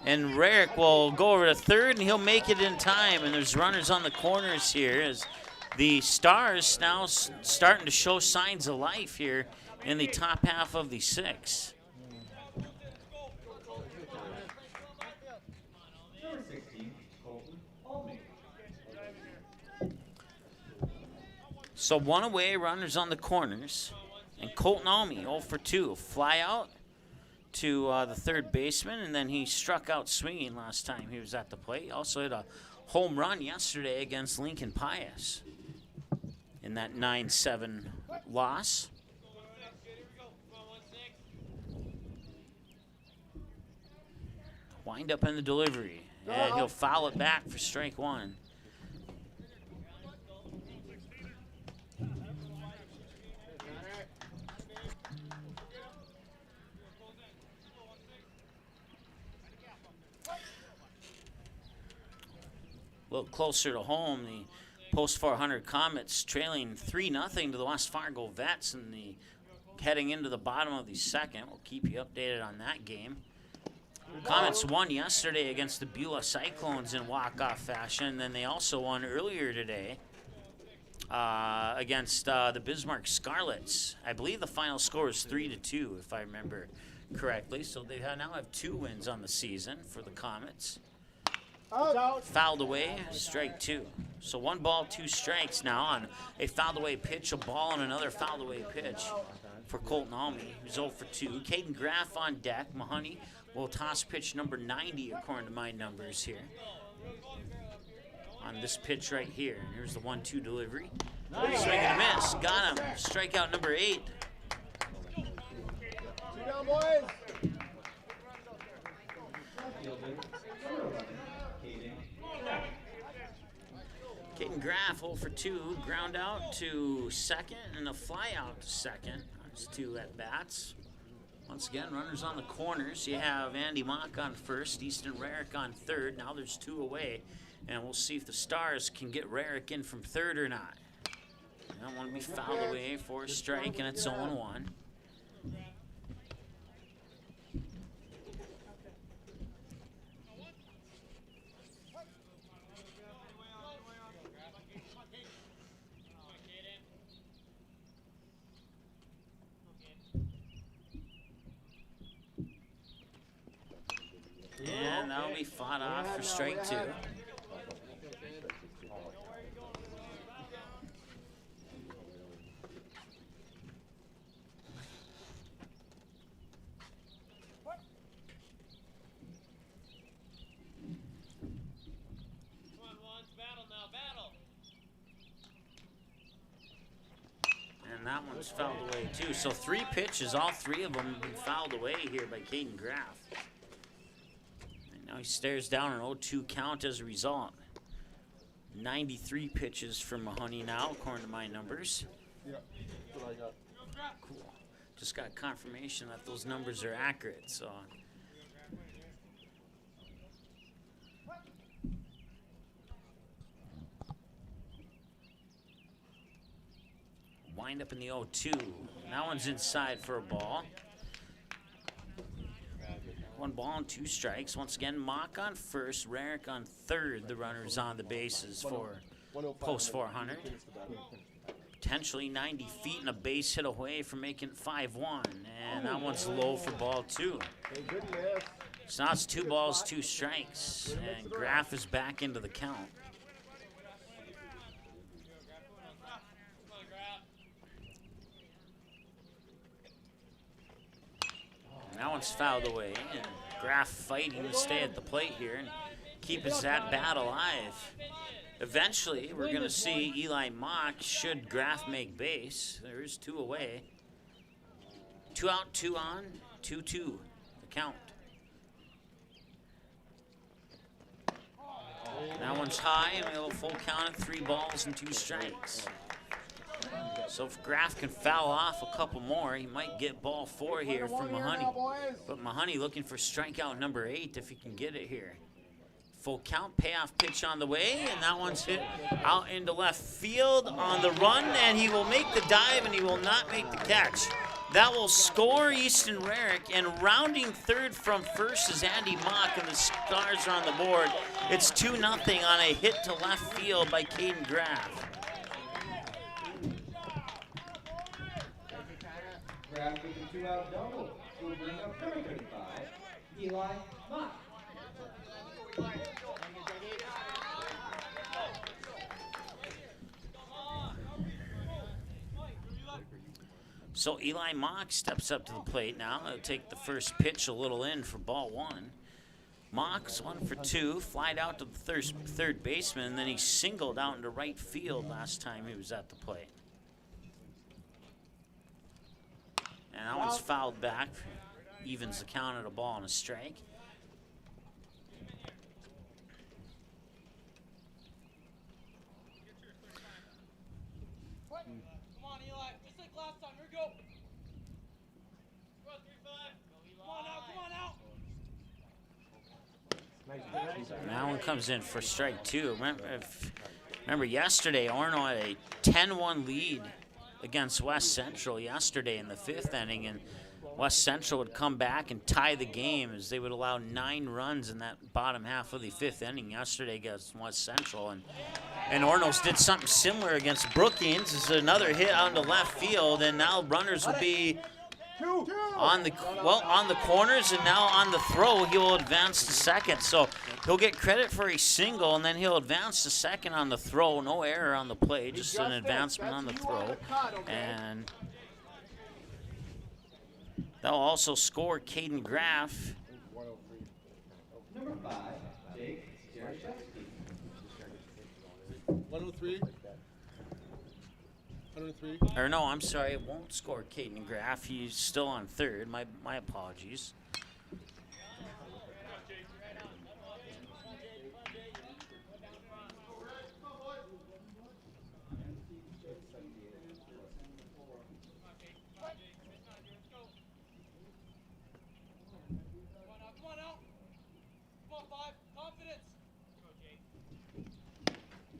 And Rarick will go over to third, and he'll make it in time. And there's runners on the corners here as the Stars now starting to show signs of life here in the top half of the 6th. Number 16, Colton Almey. So 1 away, runners on the corners. And Colton Almey, 0 for 2. Fly out to the 3rd baseman, and then he struck out swinging last time he was at the plate. Also hit a home run yesterday against Lincoln Pius in that 9-7 loss. Wind up in the delivery, and he'll foul it back for strike 1. A little closer to home, the Post 400 Comets trailing 3-0 to the West Fargo Vets in the heading into the bottom of the 2nd. We'll keep you updated on that game. Comets won yesterday against the Beulah Cyclones in walk-off fashion. Then they also won earlier today against the Bismarck Scarlets. I believe the final score is 3-2, if I remember correctly. So they now have 2 wins on the season for the Comets. Fouled away, strike 2. So 1 ball, 2 strikes now on a fouled away pitch, a ball, and another fouled away pitch for Colton Almey, who's 0 for 2. Caden Graff on deck. Mahoney will toss pitch number 90, according to my numbers here. On this pitch right here. And here's the 1-2 delivery. Nice. Swing and a miss. Got him. Strikeout number 8. 2 down, boys. Caden Graff, 0 for 2, ground out to second and a fly out to second. That's 2 at bats. Once again, runners on the corners. You have Andy Mock on first, Easton Rarick on third. Now there's 2 away, and we'll see if the Stars can get Rarick in from third or not. I don't want to be fouled away for a strike, and it's 0-1. And that'll be fought off for strike 2. And that one's fouled away too. So 3 pitches, all 3 of them have been fouled away here by Caden Graff. Now he stares down an 0-2 count as a result. 93 pitches for Mahoney now, according to my numbers. Yeah, that's what I got. Cool. Just got confirmation that those numbers are accurate, so. Wind up in the 0-2. That one's inside for a ball. 1 ball and 2 strikes. Once again, Mock on first, Rarick on third. The runners on the bases for post 400. Potentially 90 feet and a base hit away from making it 5-1. And that one's low for ball 2. So now it's 2 balls, 2 strikes. And Graff is back into the count. That one's fouled away, and Graff fighting to stay at the plate here and keep his at-bat alive. Eventually, we're going to see Eli Mock should Graff make base. There is 2 away. 2 out, 2 on, 2-2, the count. That one's high, and we'll full count at 3 balls and 2 strikes. So if Graff can foul off a couple more, he might get ball 4 here from Mahoney. But Mahoney looking for strikeout number 8 if he can get it here. Full count, payoff pitch on the way, and that one's hit out into left field on the run, and he will make the dive, and he will not make the catch. That will score Easton Rarick, and rounding third from first is Andy Mock, and the Stars are on the board. It's 2-0 on a hit to left field by Caden Graff. Graff with the 2-out double will bring up number 35, Eli Mock. So Eli Mock steps up to the plate now. He'll take the first pitch a little in for ball 1. Mock's 1 for 2, flied out to the third baseman, and then he singled out into right field last time he was at the plate. And that one's fouled back. Evens the count at a ball and a strike. Come on, Eli. Just like last time. Here we go. Come on, 3-5. Come on out. That one comes in for strike 2. Remember yesterday, Orono had a 10-1 lead against West Central yesterday in the 5th inning, and West Central would come back and tie the game as they would allow 9 runs in that bottom half of the 5th inning yesterday against West Central. And Orono's did something similar against Brookings. It's another hit out into left field, and now runners will be on the corners, and now on the throw he will advance to second. So he'll get credit for a single, and then he'll advance to second on the throw. No error on the play, just an advancement on the throw. And that'll also score Caden Graff. Number 5, Jake Jaroszewski. 103. 103. Or no, I'm sorry, it won't score Caden Graff. He's still on third. My apologies.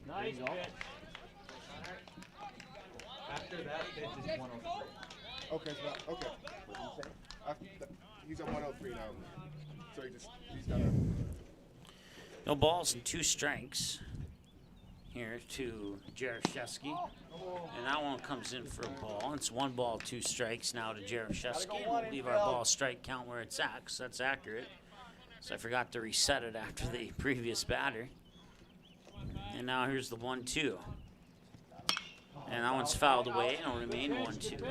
Nice pitch. After that pitch is 103. Okay, so okay. What did you say? After he's at 103 now. So he's got to. No balls and 2 strikes here to Jaroszewski. And that one comes in for a ball. It's 1 ball, 2 strikes now to Jaroszewski. We'll leave our ball strike count where it's at, 'cause that's accurate. So I forgot to reset it after the previous batter. And now here's the 1-2. And that one's fouled away, and it'll remain 1-2.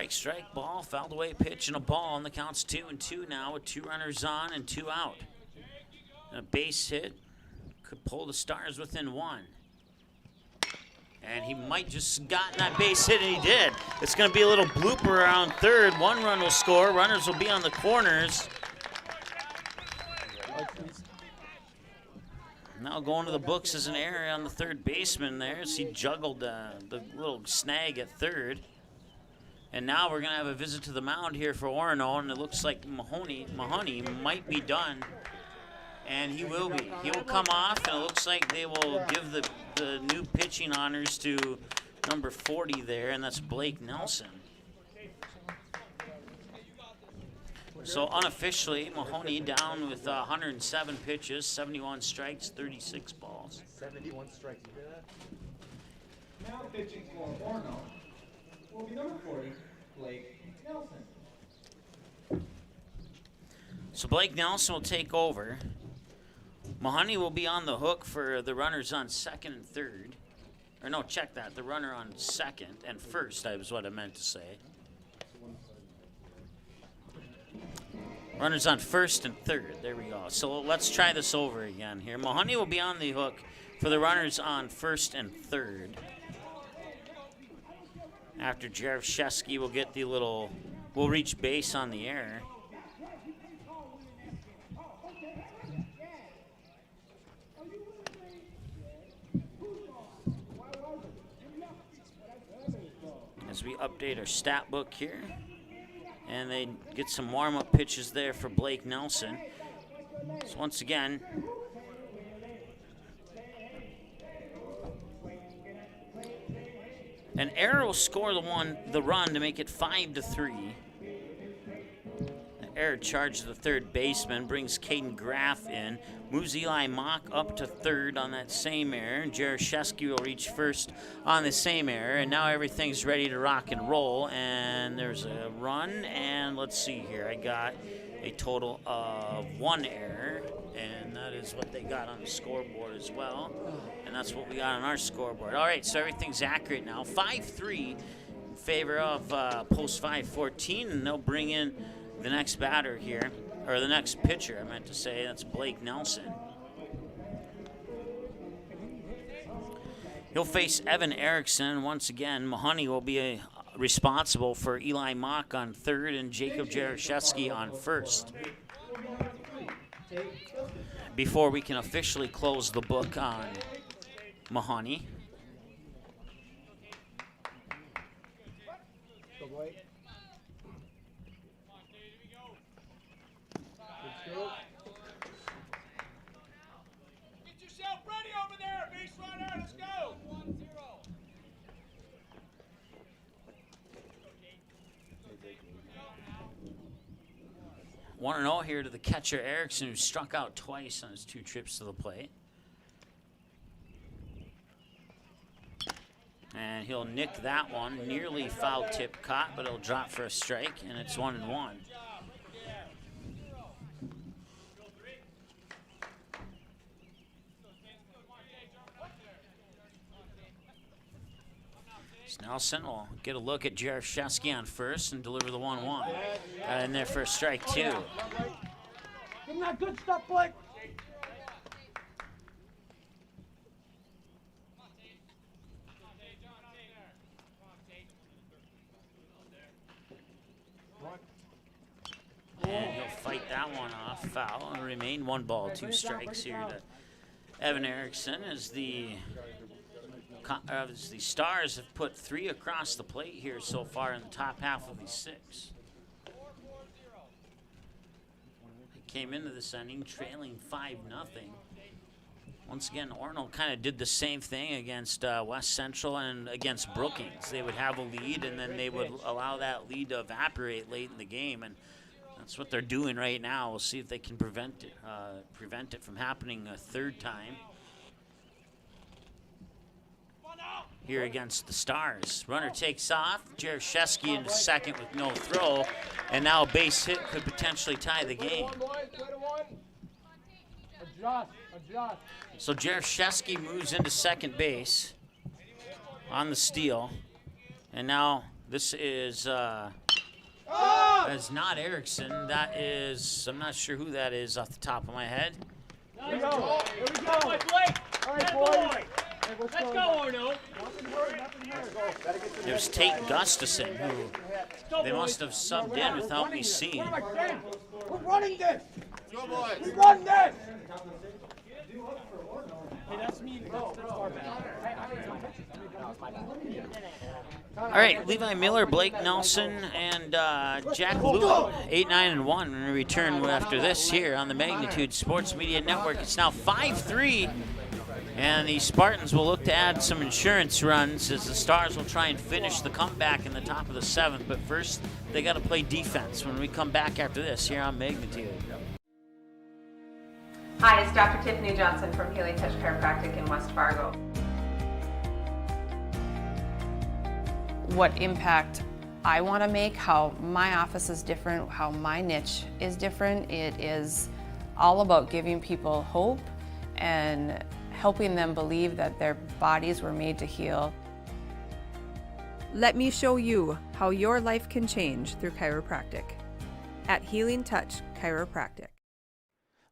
Strike, ball, fouled away pitch, and a ball, and the count's 2-2 now with 2 runners on and 2 out. And a base hit could pull the Stars within 1. And he might just gotten that base hit, and he did. It's going to be a little blooper around third. 1 run will score. Runners will be on the corners. Now going to the books as an error on the third baseman there as he juggled the little snag at third. And now we're going to have a visit to the mound here for Orono, and it looks like Mahoney might be done. And he will be. He will come off, and it looks like they will give the new pitching honors to number 40 there, and that's Blake Nelson. So unofficially, Mahoney down with 107 pitches, 71 strikes, 36 balls. 71 strikes, you hear that? Now pitching for Orono will be number 40, Blake Nelson. So Blake Nelson will take over. Mahoney will be on the hook for the runners on second and third. Or no, check that. The runner on second and first, that was what I meant to say. Runners on first and third. There we go. So let's try this over again here. Mahoney will be on the hook for the runners on first and third. After Jaroszewski will get will reach base on the error. As we update our stat book here. And they get some warm-up pitches there for Blake Nelson. So once again, an error will score the run to make it 5-3. An error charge to the third baseman brings Caden Graff in. Moves Eli Mock up to third on that same error. And Jaroszewski will reach first on the same error. And now everything's ready to rock and roll. And there's a run. And let's see here. I got a total of 1 error. And that is what they got on the scoreboard as well. And that's what we got on our scoreboard. All right, so everything's accurate now. 5-3 in favor of Post 514. And they'll bring in the next batter here. Or the next pitcher, I meant to say. That's Blake Nelson. He'll face Evan Erickson. Once again, Mahoney will be responsible for Eli Mock on third and Jacob Jaroszewski on first. Before we can officially close the book on Mahoney. Want to know here to the catcher Erickson, who struck out twice on his 2 trips to the plate. And he'll nick that one. Nearly foul tip caught, but it'll drop for a strike, and it's 1-1. Nelson will get a look at Jaroszewski on first and deliver the 1-1. Got in there for a strike, too. Give him that good stuff, Blake. one off, foul, and remain 1 ball, 2 strikes here to Evan Erickson as the Stars have put 3 across the plate here so far in the top half of these 6. They came into this inning trailing 5-0. Once again, Orono kind of did the same thing against West Central and against Brookings. They would have a lead, and then they would allow that lead to evaporate late in the game, and that's what they're doing right now. We'll see if they can prevent it from happening a 3rd time here against the Stars. Runner takes off. Jaroszewski into second with no throw, and now a base hit could potentially tie the game. Adjust. So Jaroszewski moves into second base on the steal. And now this is that's not Erickson. That is, I'm not sure who that is off the top of my head. Here we go. Blake. All right, boys. Let's go, Orono. There's Tate Gustafson, who they must have subbed in without me seeing. We're running this. Go, boys. We run this. Hey, that's me. That's our bad. All right, Levi Miller, Blake Nelson, and Jack Lewis, 8, 9, and 1. When we return after this here on the Magnitude Sports Media Network. It's now 5-3, and the Spartans will look to add some insurance runs as the Stars will try and finish the comeback in the top of the 7th. But first, they got to play defense when we come back after this here on Magnitude. Hi, it's Dr. Tiffany Johnson from Healing Touch Chiropractic in West Fargo. What impact I want to make, how my office is different, how my niche is different. It is all about giving people hope and helping them believe that their bodies were made to heal. Let me show you how your life can change through chiropractic at Healing Touch Chiropractic.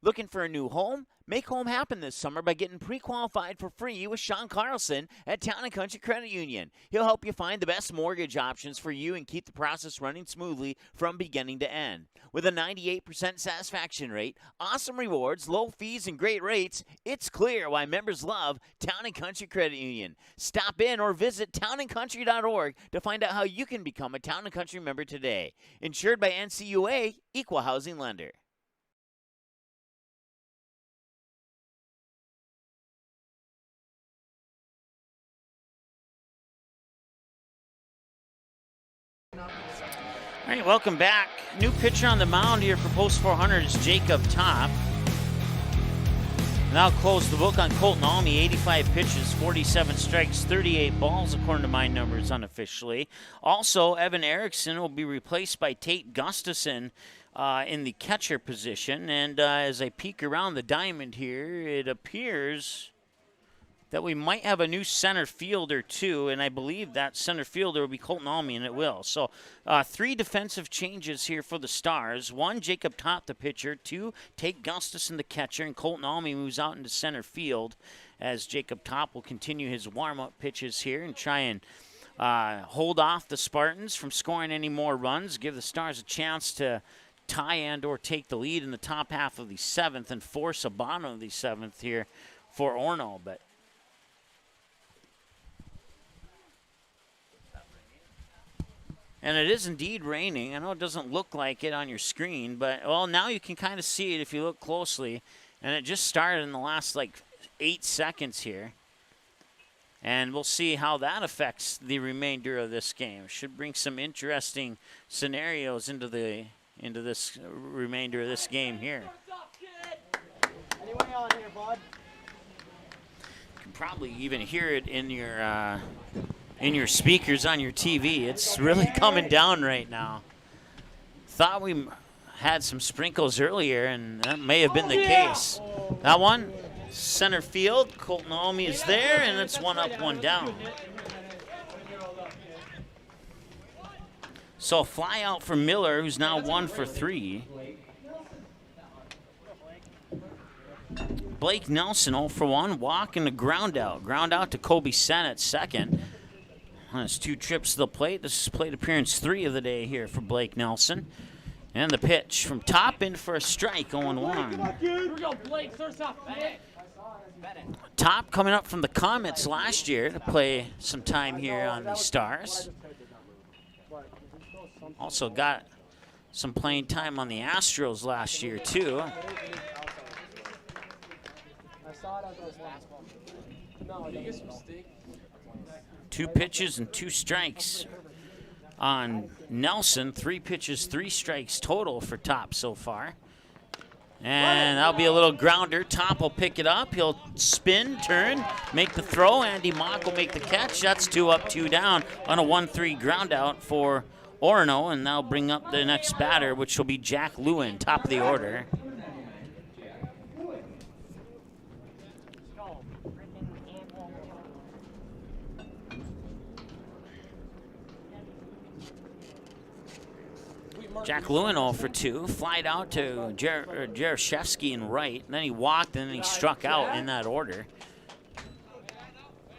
Looking for a new home? Make home happen this summer by getting pre-qualified for free with Sean Carlson at Town & Country Credit Union. He'll help you find the best mortgage options for you and keep the process running smoothly from beginning to end. With a 98% satisfaction rate, awesome rewards, low fees, and great rates, it's clear why members love Town & Country Credit Union. Stop in or visit townandcountry.org to find out how you can become a Town & Country member today. Insured by NCUA, Equal Housing Lender. All right, welcome back. New pitcher on the mound here for Post 400 is Jacob Top. Now close the book on Colton Almy, 85 pitches, 47 strikes, 38 balls, according to my numbers unofficially. Also, Evan Erickson will be replaced by Tate Gustafson in the catcher position. And as I peek around the diamond here, it appears that we might have a new center fielder too, and I believe that center fielder will be Colton Almy, and it will. So 3 defensive changes here for the Stars. 1, Jacob Top, the pitcher. 2, Tate Gustafson, the catcher, and Colton Almy moves out into center field as Jacob Top will continue his warm-up pitches here and try and hold off the Spartans from scoring any more runs, give the Stars a chance to tie and or take the lead in the top half of the 7th and force a bottom of the 7th here for Orono. But and it is indeed raining. I know it doesn't look like it on your screen, but, well, now you can kind of see it if you look closely. And it just started in the last, 8 seconds here. And we'll see how that affects the remainder of this game. Should bring some interesting scenarios into this remainder of this game here. Anyway on here, bud. You can probably even hear it in your speakers on your TV. It's really coming down right now. Thought we had some sprinkles earlier, and that may have been the case. That one, center field. Colton Almy is there, and it's 1 up, 1 down. So a fly out for Miller, who's now 1 for 3. Blake Nelson 0 for 1, walk and a ground out. Ground out to Kobe Sen at second. On his 2 trips to the plate. This is plate appearance 3 of the day here for Blake Nelson. And the pitch from Top in for a strike, 0-1. Here we go, Blake. First off, Top coming up from the Comets last year to play some time here on the Stars. Also got some playing time on the Astros last year, too. Two pitches and 2 strikes on Nelson. 3 pitches, 3 strikes total for Top so far. And that'll be a little grounder. Top will pick it up. He'll spin, turn, make the throw. Andy Mock will make the catch. That's 2 up, 2 down on a 1-3 ground out for Orono. And that'll bring up the next batter, which will be Jack Lewin, top of the order. Jack Lewin 0 for 2, flied out to Jaroszewski in right, and then he walked and then he struck out in that order.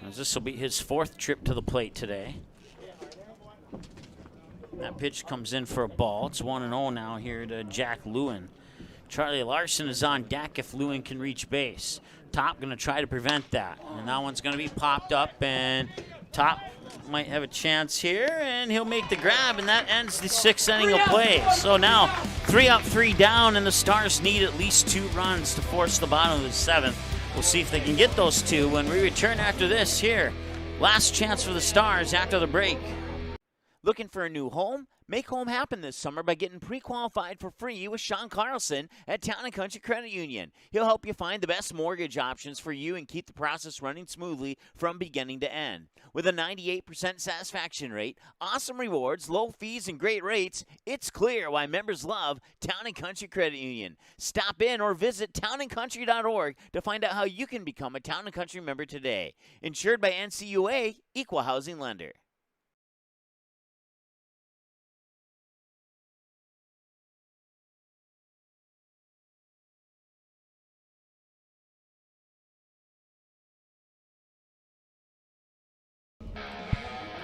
As this will be his 4th trip to the plate today. That pitch comes in for a ball. It's 1-0 now here to Jack Lewin. Charlie Larson is on deck if Lewin can reach base. Top going to try to prevent that, and that one's going to be popped up, and Top might have a chance here, and he'll make the grab, and that ends the 6th inning of play. So now 3 up, 3 down, and the Stars need at least 2 runs to force the bottom of the 7th. We'll see if they can get those 2 when we return after this here. Last chance for the Stars after the break. Looking for a new home? Make home happen this summer by getting pre-qualified for free with Sean Carlson at Town & Country Credit Union. He'll help you find the best mortgage options for you and keep the process running smoothly from beginning to end. With a 98% satisfaction rate, awesome rewards, low fees, and great rates, it's clear why members love Town & Country Credit Union. Stop in or visit townandcountry.org to find out how you can become a Town & Country member today. Insured by NCUA, Equal Housing Lender.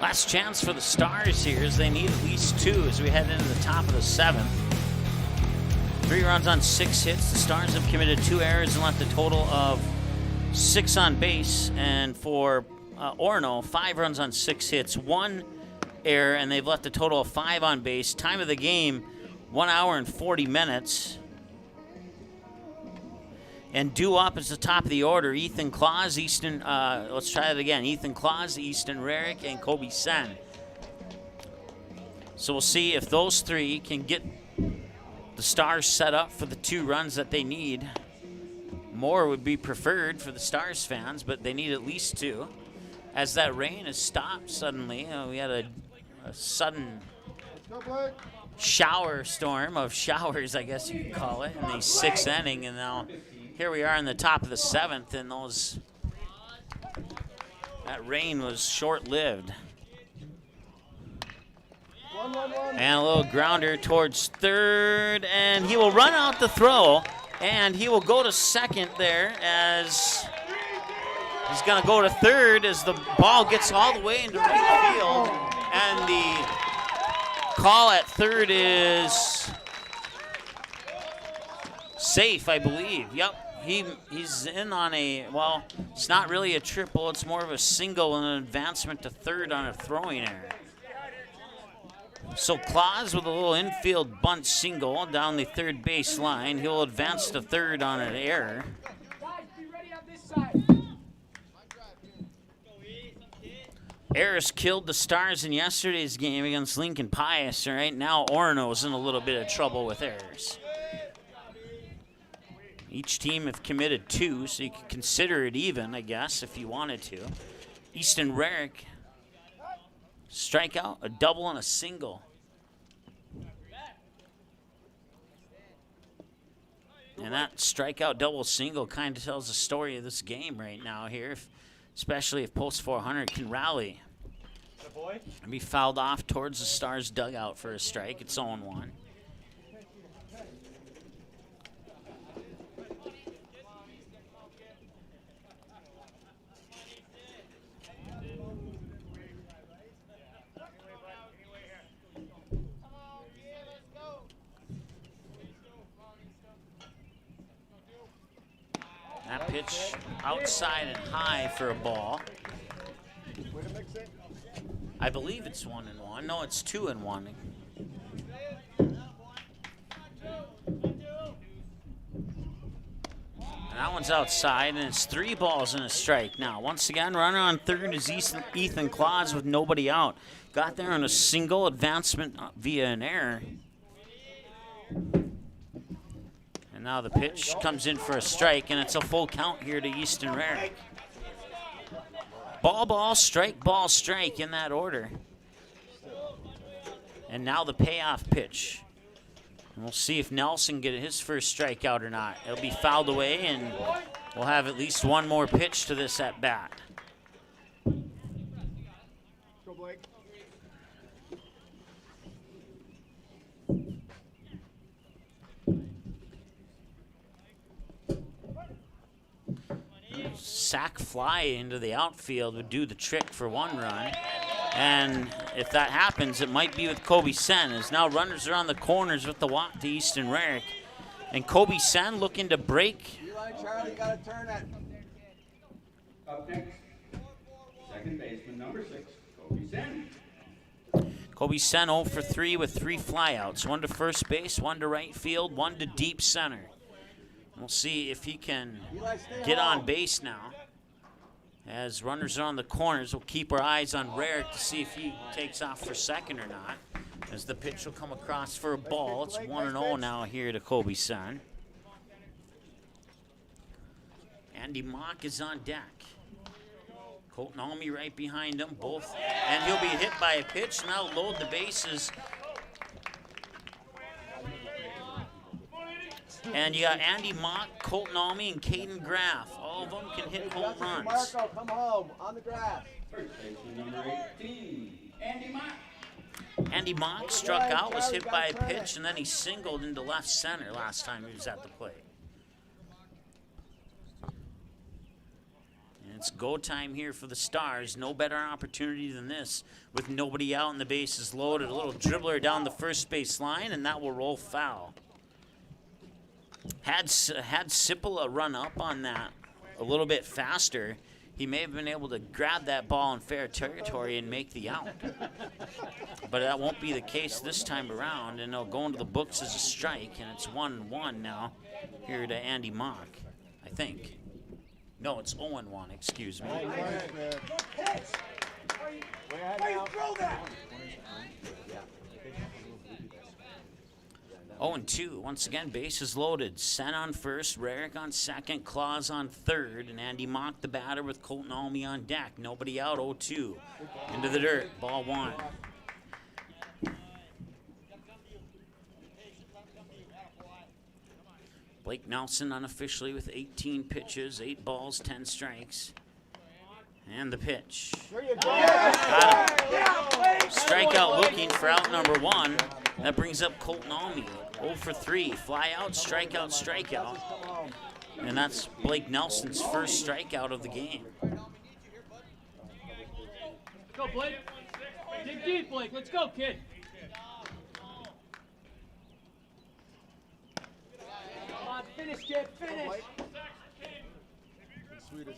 Last chance for the Stars here as they need at least 2 as we head into the top of the 7th. 3 runs on 6 hits. The Stars have committed 2 errors and left a total of 6 on base. And for Orono, 5 runs on 6 hits, 1 error, and they've left a total of 5 on base. Time of the game, 1 hour and 40 minutes. And due up is the top of the order, Ethan Claus, let's try that again. Ethan Claus, Easton Rarick, and Kobe Sen. So we'll see if those 3 can get the Stars set up for the 2 runs that they need. More would be preferred for the Stars fans, but they need at least 2. As that rain has stopped suddenly, we had a sudden shower storm of showers, I guess you could call it, in the 6th inning, and now here we are in the top of the 7th, and that rain was short-lived. And a little grounder towards 3rd, and he will run out the throw, and he will go to 2nd there as he's going to go to 3rd as the ball gets all the way into right field, and the call at 3rd is safe, I believe. Yep. He's in on well, it's not really a triple. It's more of a single and an advancement to 3rd on a throwing error. So Claus with a little infield bunt single down the 3rd base line. He'll advance to 3rd on an error. Errors killed the Stars in yesterday's game against Lincoln Pius. All right, now Orono's in a little bit of trouble with errors. Each team have committed 2, so you could consider it even, I guess, if you wanted to. Easton Rarick, strikeout, a double and a single. And that strikeout, double, single kind of tells the story of this game right now here, especially if Post 400 can rally. And be fouled off towards the Stars dugout for a strike. It's 0-1. pitch outside and high for a ball. I believe it's 1-1. No, it's 2-1. And that one's outside, and it's 3 balls and a strike. Now, once again, runner on third is Ethan Claus with nobody out. Got there on a single advancement via an error. And now the pitch comes in for a strike, and it's a full count here to Easton Rarick. Ball, strike in that order. And now the payoff pitch. And we'll see if Nelson get his first strikeout or not. It'll be fouled away, and we'll have at least one more pitch to this at bat. Go, Blake. Sack fly into the outfield would do the trick for 1 run. And if that happens, it might be with Kobe Sen, as now runners are on the corners with the walk to Easton Rarick. And Kobe Sen looking to break. Charlie, got to turn it. Up next, second baseman number 6, Kobe Sen. Kobe Sen 0 for 3 with 3 flyouts. 1 to first base, 1 to right field, 1 to deep center. We'll see if he can get on base now. As runners are on the corners, we'll keep our eyes on Rarick to see if he takes off for second or not. As the pitch will come across for a ball. It's 1-0 now here to Kobe Sen. Andy Mock is on deck. Colton Almy right behind him, both. And he'll be hit by a pitch, and that'll load the bases. And you got Andy Mock, Colton Almy, and Caden Graff. All of them can hit home runs. Marco, come home on the grass. First baseman number 18, Andy Mock. Andy Mock struck out, was hit by a pitch, and then he singled into left center last time he was at the plate. And it's go time here for the Stars. No better opportunity than this with nobody out and the bases loaded. A little dribbler down the first base line, and that will roll foul. Had Sipple run up on that a little bit faster, he may have been able to grab that ball in fair territory and make the out. But that won't be the case this time around, and it'll go into the books as a strike, and it's 1-1 now here to Andy Mock, I think. No, it's 0-1, excuse me. 0-2. Once again, bases loaded. Sen on first, Rarick on second, Claus on third, and Andy Mock the batter with Colton Almy on deck. Nobody out, 0-2. Into the dirt, ball 1. Blake Nelson unofficially with 18 pitches, 8 balls, 10 strikes. And the pitch. Got him. Strikeout looking for out number 1. That brings up Colton Almy. 0 for 3. Fly out, strikeout, strikeout. And that's Blake Nelson's first strikeout of the game. Go, Blake. Dig deep, Blake. Let's go, kid. Come on, finish, kid. Finish. Swedish.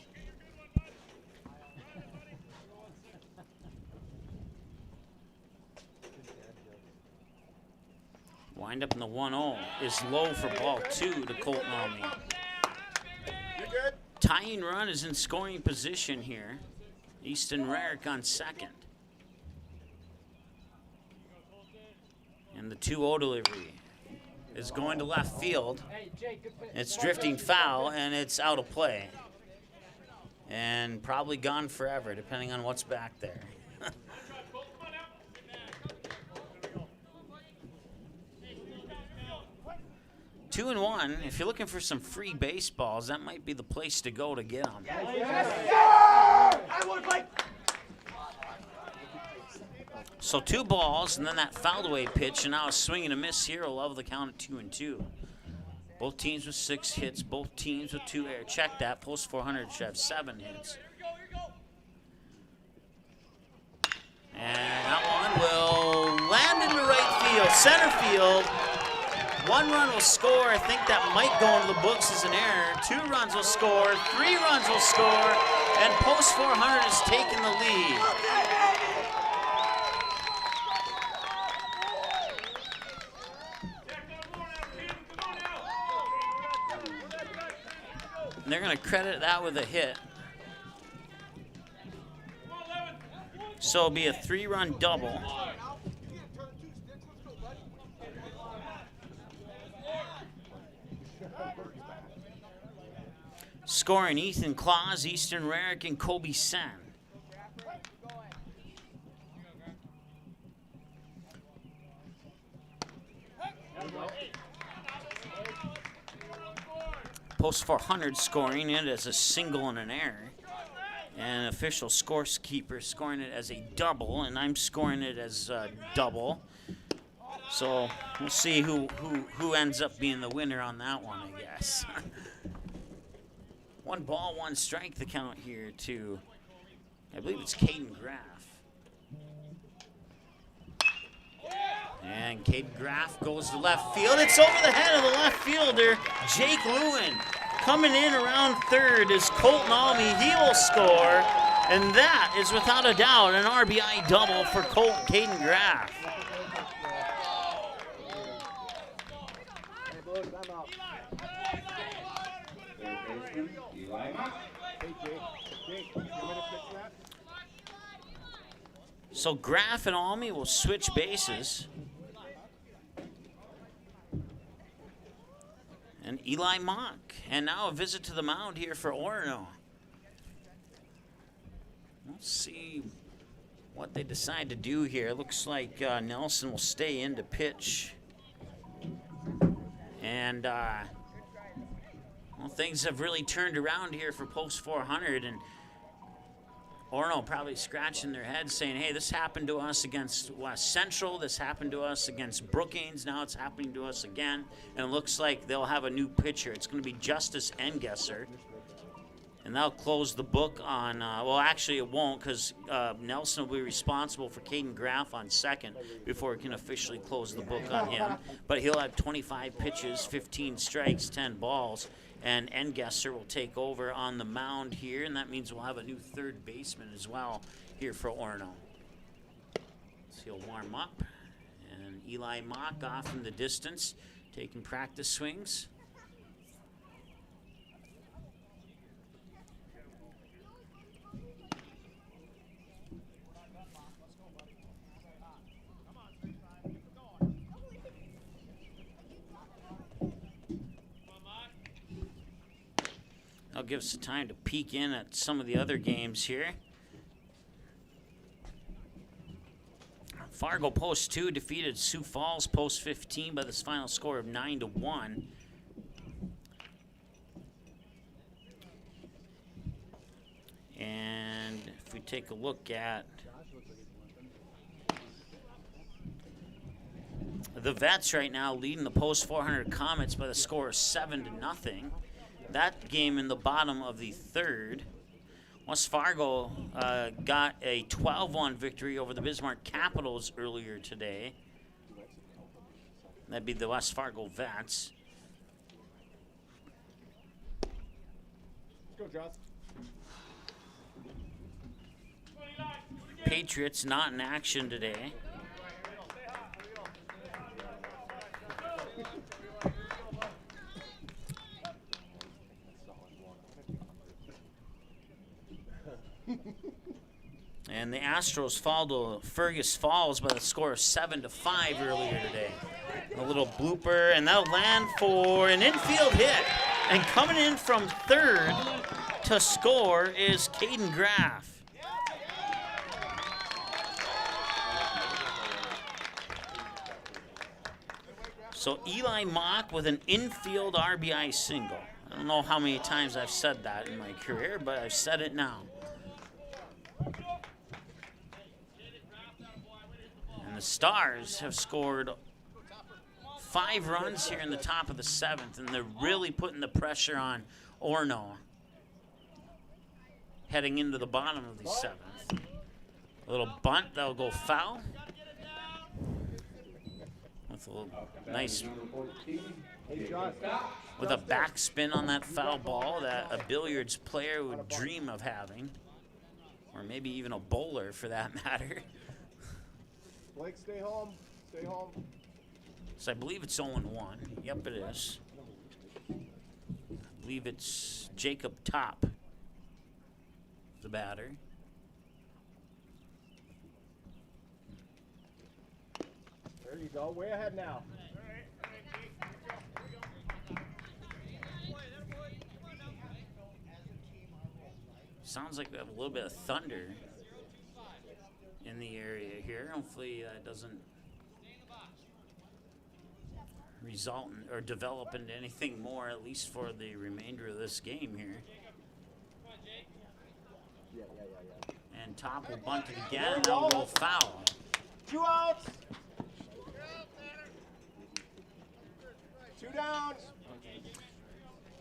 Wind up in the 1-0 is low for ball 2 to Colton Almy. Tying run is in scoring position here. Easton Rarick on second. And the 2-0 delivery is going to left field. It's drifting foul, and it's out of play. And probably gone forever, depending on what's back there. 2-1. If you're looking for some free baseballs, that might be the place to go to get them. So 2 balls, and then that fouled away pitch, and now a swing and a miss here. We'll level the count at 2-2. Both teams with 6 hits, both teams with 2 air. Check that. Post 400 should have 7 hits. And that one will land into right field, center field. 1 run will score. I think that might go into the books as an error. 2 runs will score. 3 runs will score. And Post 400 has taken the lead. And they're going to credit that with a hit. So it'll be a 3-run double. Scoring Ethan Claus, Easton Rarick, and Kobe Sen. Post 400 scoring it as a single and an error. And official scorekeeper scoring it as a double, and I'm scoring it as a double. So we'll see who ends up being the winner on that one, I guess. 1 ball, 1 strike the count here to, I believe it's Caden Graff. And Caden Graff goes to left field. It's over the head of the left fielder, Jake Lewin. Coming in around third is Colton Almy. He will score. And that is without a doubt an RBI double for Caden Graff. So Graff and Almy will switch bases. And Eli Mock. And now a visit to the mound here for Orono. We'll see what they decide to do here. Looks like Nelson will stay in to pitch. And well, things have really turned around here for Post 400. And Orono probably scratching their heads saying, hey, this happened to us against West Central. This happened to us against Brookings. Now it's happening to us again. And it looks like they'll have a new pitcher. It's going to be Justice Engesser. And that'll close the book on, well, actually it won't, because Nelson will be responsible for Caden Graff on second before it can officially close the book on him. But he'll have 25 pitches, 15 strikes, 10 balls. And Engesser will take over on the mound here, and that means we'll have a new third baseman as well here for Orono. So he'll warm up, and Eli Mock off in the distance, taking practice swings. That'll give us some time to peek in at some of the other games here. Fargo Post 2 defeated Sioux Falls Post 15 by this final score of 9-1. And if we take a look at the Vets right now leading the Post 400 Comets by the score of 7-0. That game in the bottom of the third. West Fargo got a 12-1 victory over the Bismarck Capitals earlier today. That'd be the West Fargo Vets. Let's go, Josh. Patriots not in action today. And the Astros fall to Fergus Falls by the score of 7-5 earlier today. A little blooper, and that'll land for an infield hit. And coming in from third to score is Caden Graff. So Eli Mock with an infield RBI single. I don't know how many times I've said that in my career, but I've said it now. And the Stars have scored 5 runs here in the top of the 7th, and they're really putting the pressure on Orono heading into the bottom of the 7th. A little bunt, that'll go foul. with a nice, with a backspin on that foul ball that a billiards player would dream of having, or maybe even a bowler for that matter. Blake, stay home. Stay home. So I believe it's 0-1. Yep, it is. I believe it's Jacob Top, the batter. There you go. Way ahead now. Sounds like we have a little bit of thunder in the area here. Hopefully that doesn't result in, or develop into anything more, at least for the remainder of this game here. And Top will bunt it again, and that'll go foul. 2 outs. 2 downs.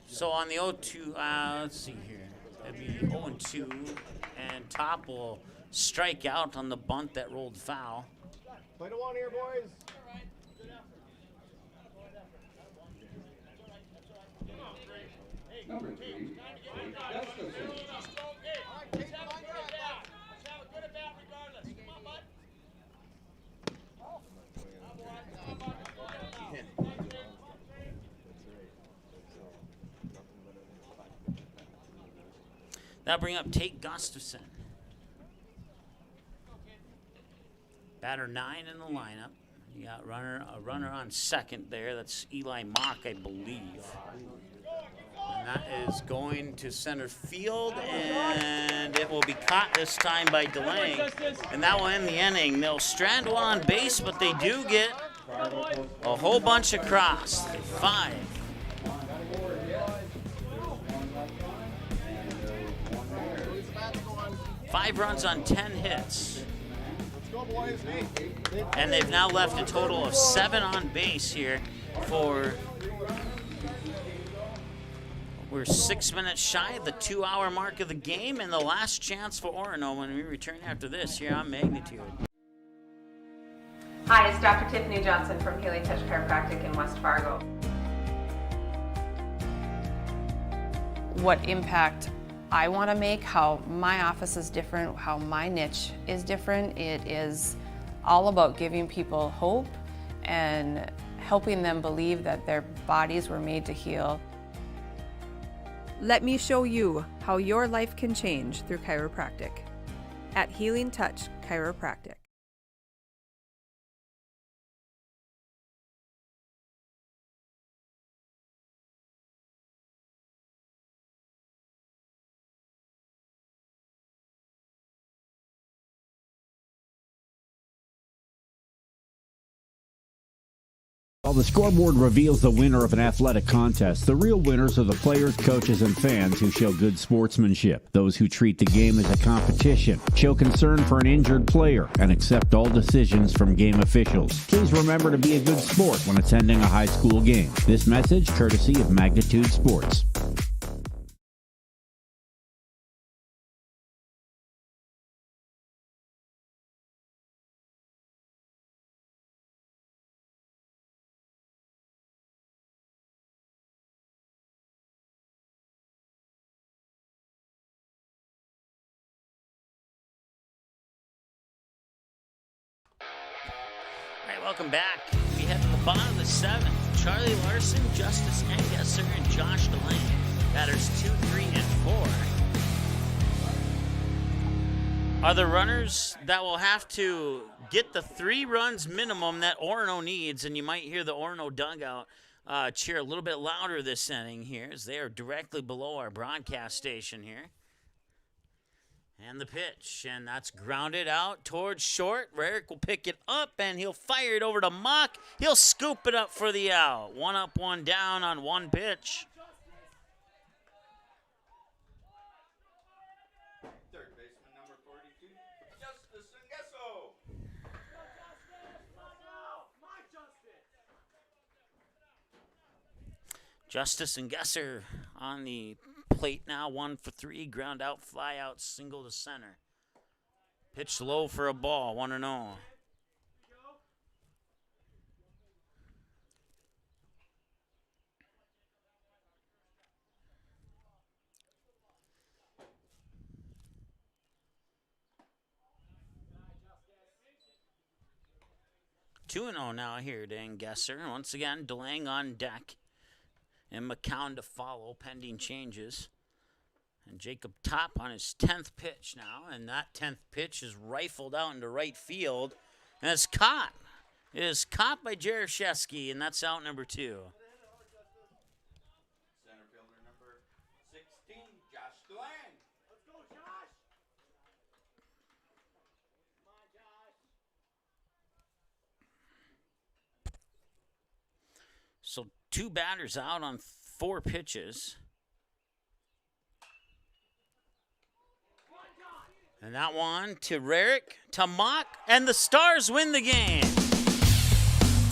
So on the 0-2, let's see here. That'd be 0-2, and Top will strike out on the bunt that rolled foul. Play to 1 here, boys. Number 3, Gustafson. That'll bring up Tate Gustafson. Batter 9 in the lineup. You got a runner on second there. That's Eli Mock, I believe. And that is going to center field, and it will be caught this time by Delang. And that will end the inning. They'll strand one on base, but they do get a whole bunch across. 5. 5 runs on 10 hits. Let's go, boys. And they've now left a total of 7 on base here for, we're 6 minutes shy of the 2-hour mark of the game, and the last chance for Orono when we return after this here on Magnitude. Hi, it's Dr. Tiffany Johnson from Healing Touch Chiropractic in West Fargo. What impact I want to make, how my office is different, how my niche is different. It is all about giving people hope and helping them believe that their bodies were made to heal. Let me show you how your life can change through chiropractic at Healing Touch Chiropractic. While the scoreboard reveals the winner of an athletic contest, the real winners are the players, coaches, and fans who show good sportsmanship. Those who treat the game as a competition, show concern for an injured player, and accept all decisions from game officials. Please remember to be a good sport when attending a high school game. This message courtesy of Magnitude Sports. Welcome back. We head to the bottom of the 7th. Charlie Larson, Justice Engesser, and Josh Delaney. Batters 2, 3, and 4 are the runners that will have to get the 3 runs minimum that Orono needs. And you might hear the Orono dugout cheer a little bit louder this inning here, as they are directly below our broadcast station here. And the pitch, and that's grounded out towards short. Rarick will pick it up, and he'll fire it over to Mock. He'll scoop it up for the out. 1 up, 1 down on 1 pitch. Third baseman number 42, Justice Engesso. Justice Engesser on the plate now, 1 for 3, ground out, fly out, single to center. Pitch low for a ball, 1-0. 2-0 now here to Engesser. Once again, DeLange on deck. And McCown to follow, pending changes. And Jacob Top on his 10th pitch now. And that 10th pitch is rifled out into right field. And it's caught. It is caught by Jaroszewski, and that's out number 2. Center fielder number 16, Josh DeLange. Let's go, Josh. Come on, Josh. So 2 batters out on 4 pitches. And that one to Rarick, to Mock, and the Stars win the game.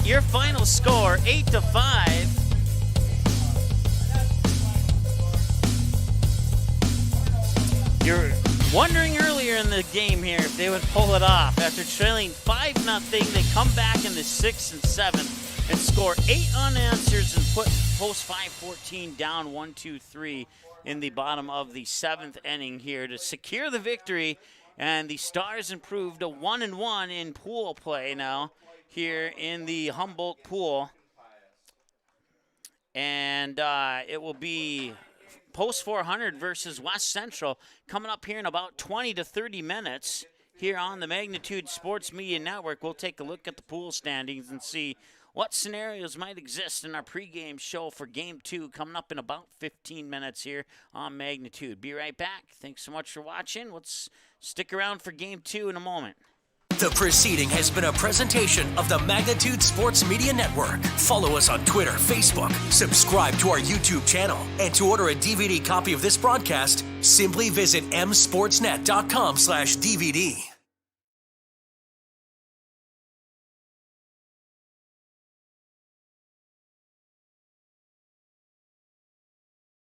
Your final score, 8-5. You're wondering earlier in the game here if they would pull it off. After trailing 5-0, they come back in the 6th and 7th and score 8 unanswers and put Post 514 down 1-2-3 in the bottom of the 7th inning here to secure the victory. And the Stars improved to 1-1 in pool play now here in the Humboldt pool. And it will be Post 400 versus West Central coming up here in about 20 to 30 minutes here on the Magnitude Sports Media Network. We'll take a look at the pool standings and see what scenarios might exist in our pregame show for Game 2 coming up in about 15 minutes here on Magnitude. Be right back. Thanks so much for watching. Let's stick around for Game 2 in a moment. The proceeding has been a presentation of the Magnitude Sports Media Network. Follow us on Twitter, Facebook, subscribe to our YouTube channel, and to order a DVD copy of this broadcast, simply visit msportsnet.com/DVD.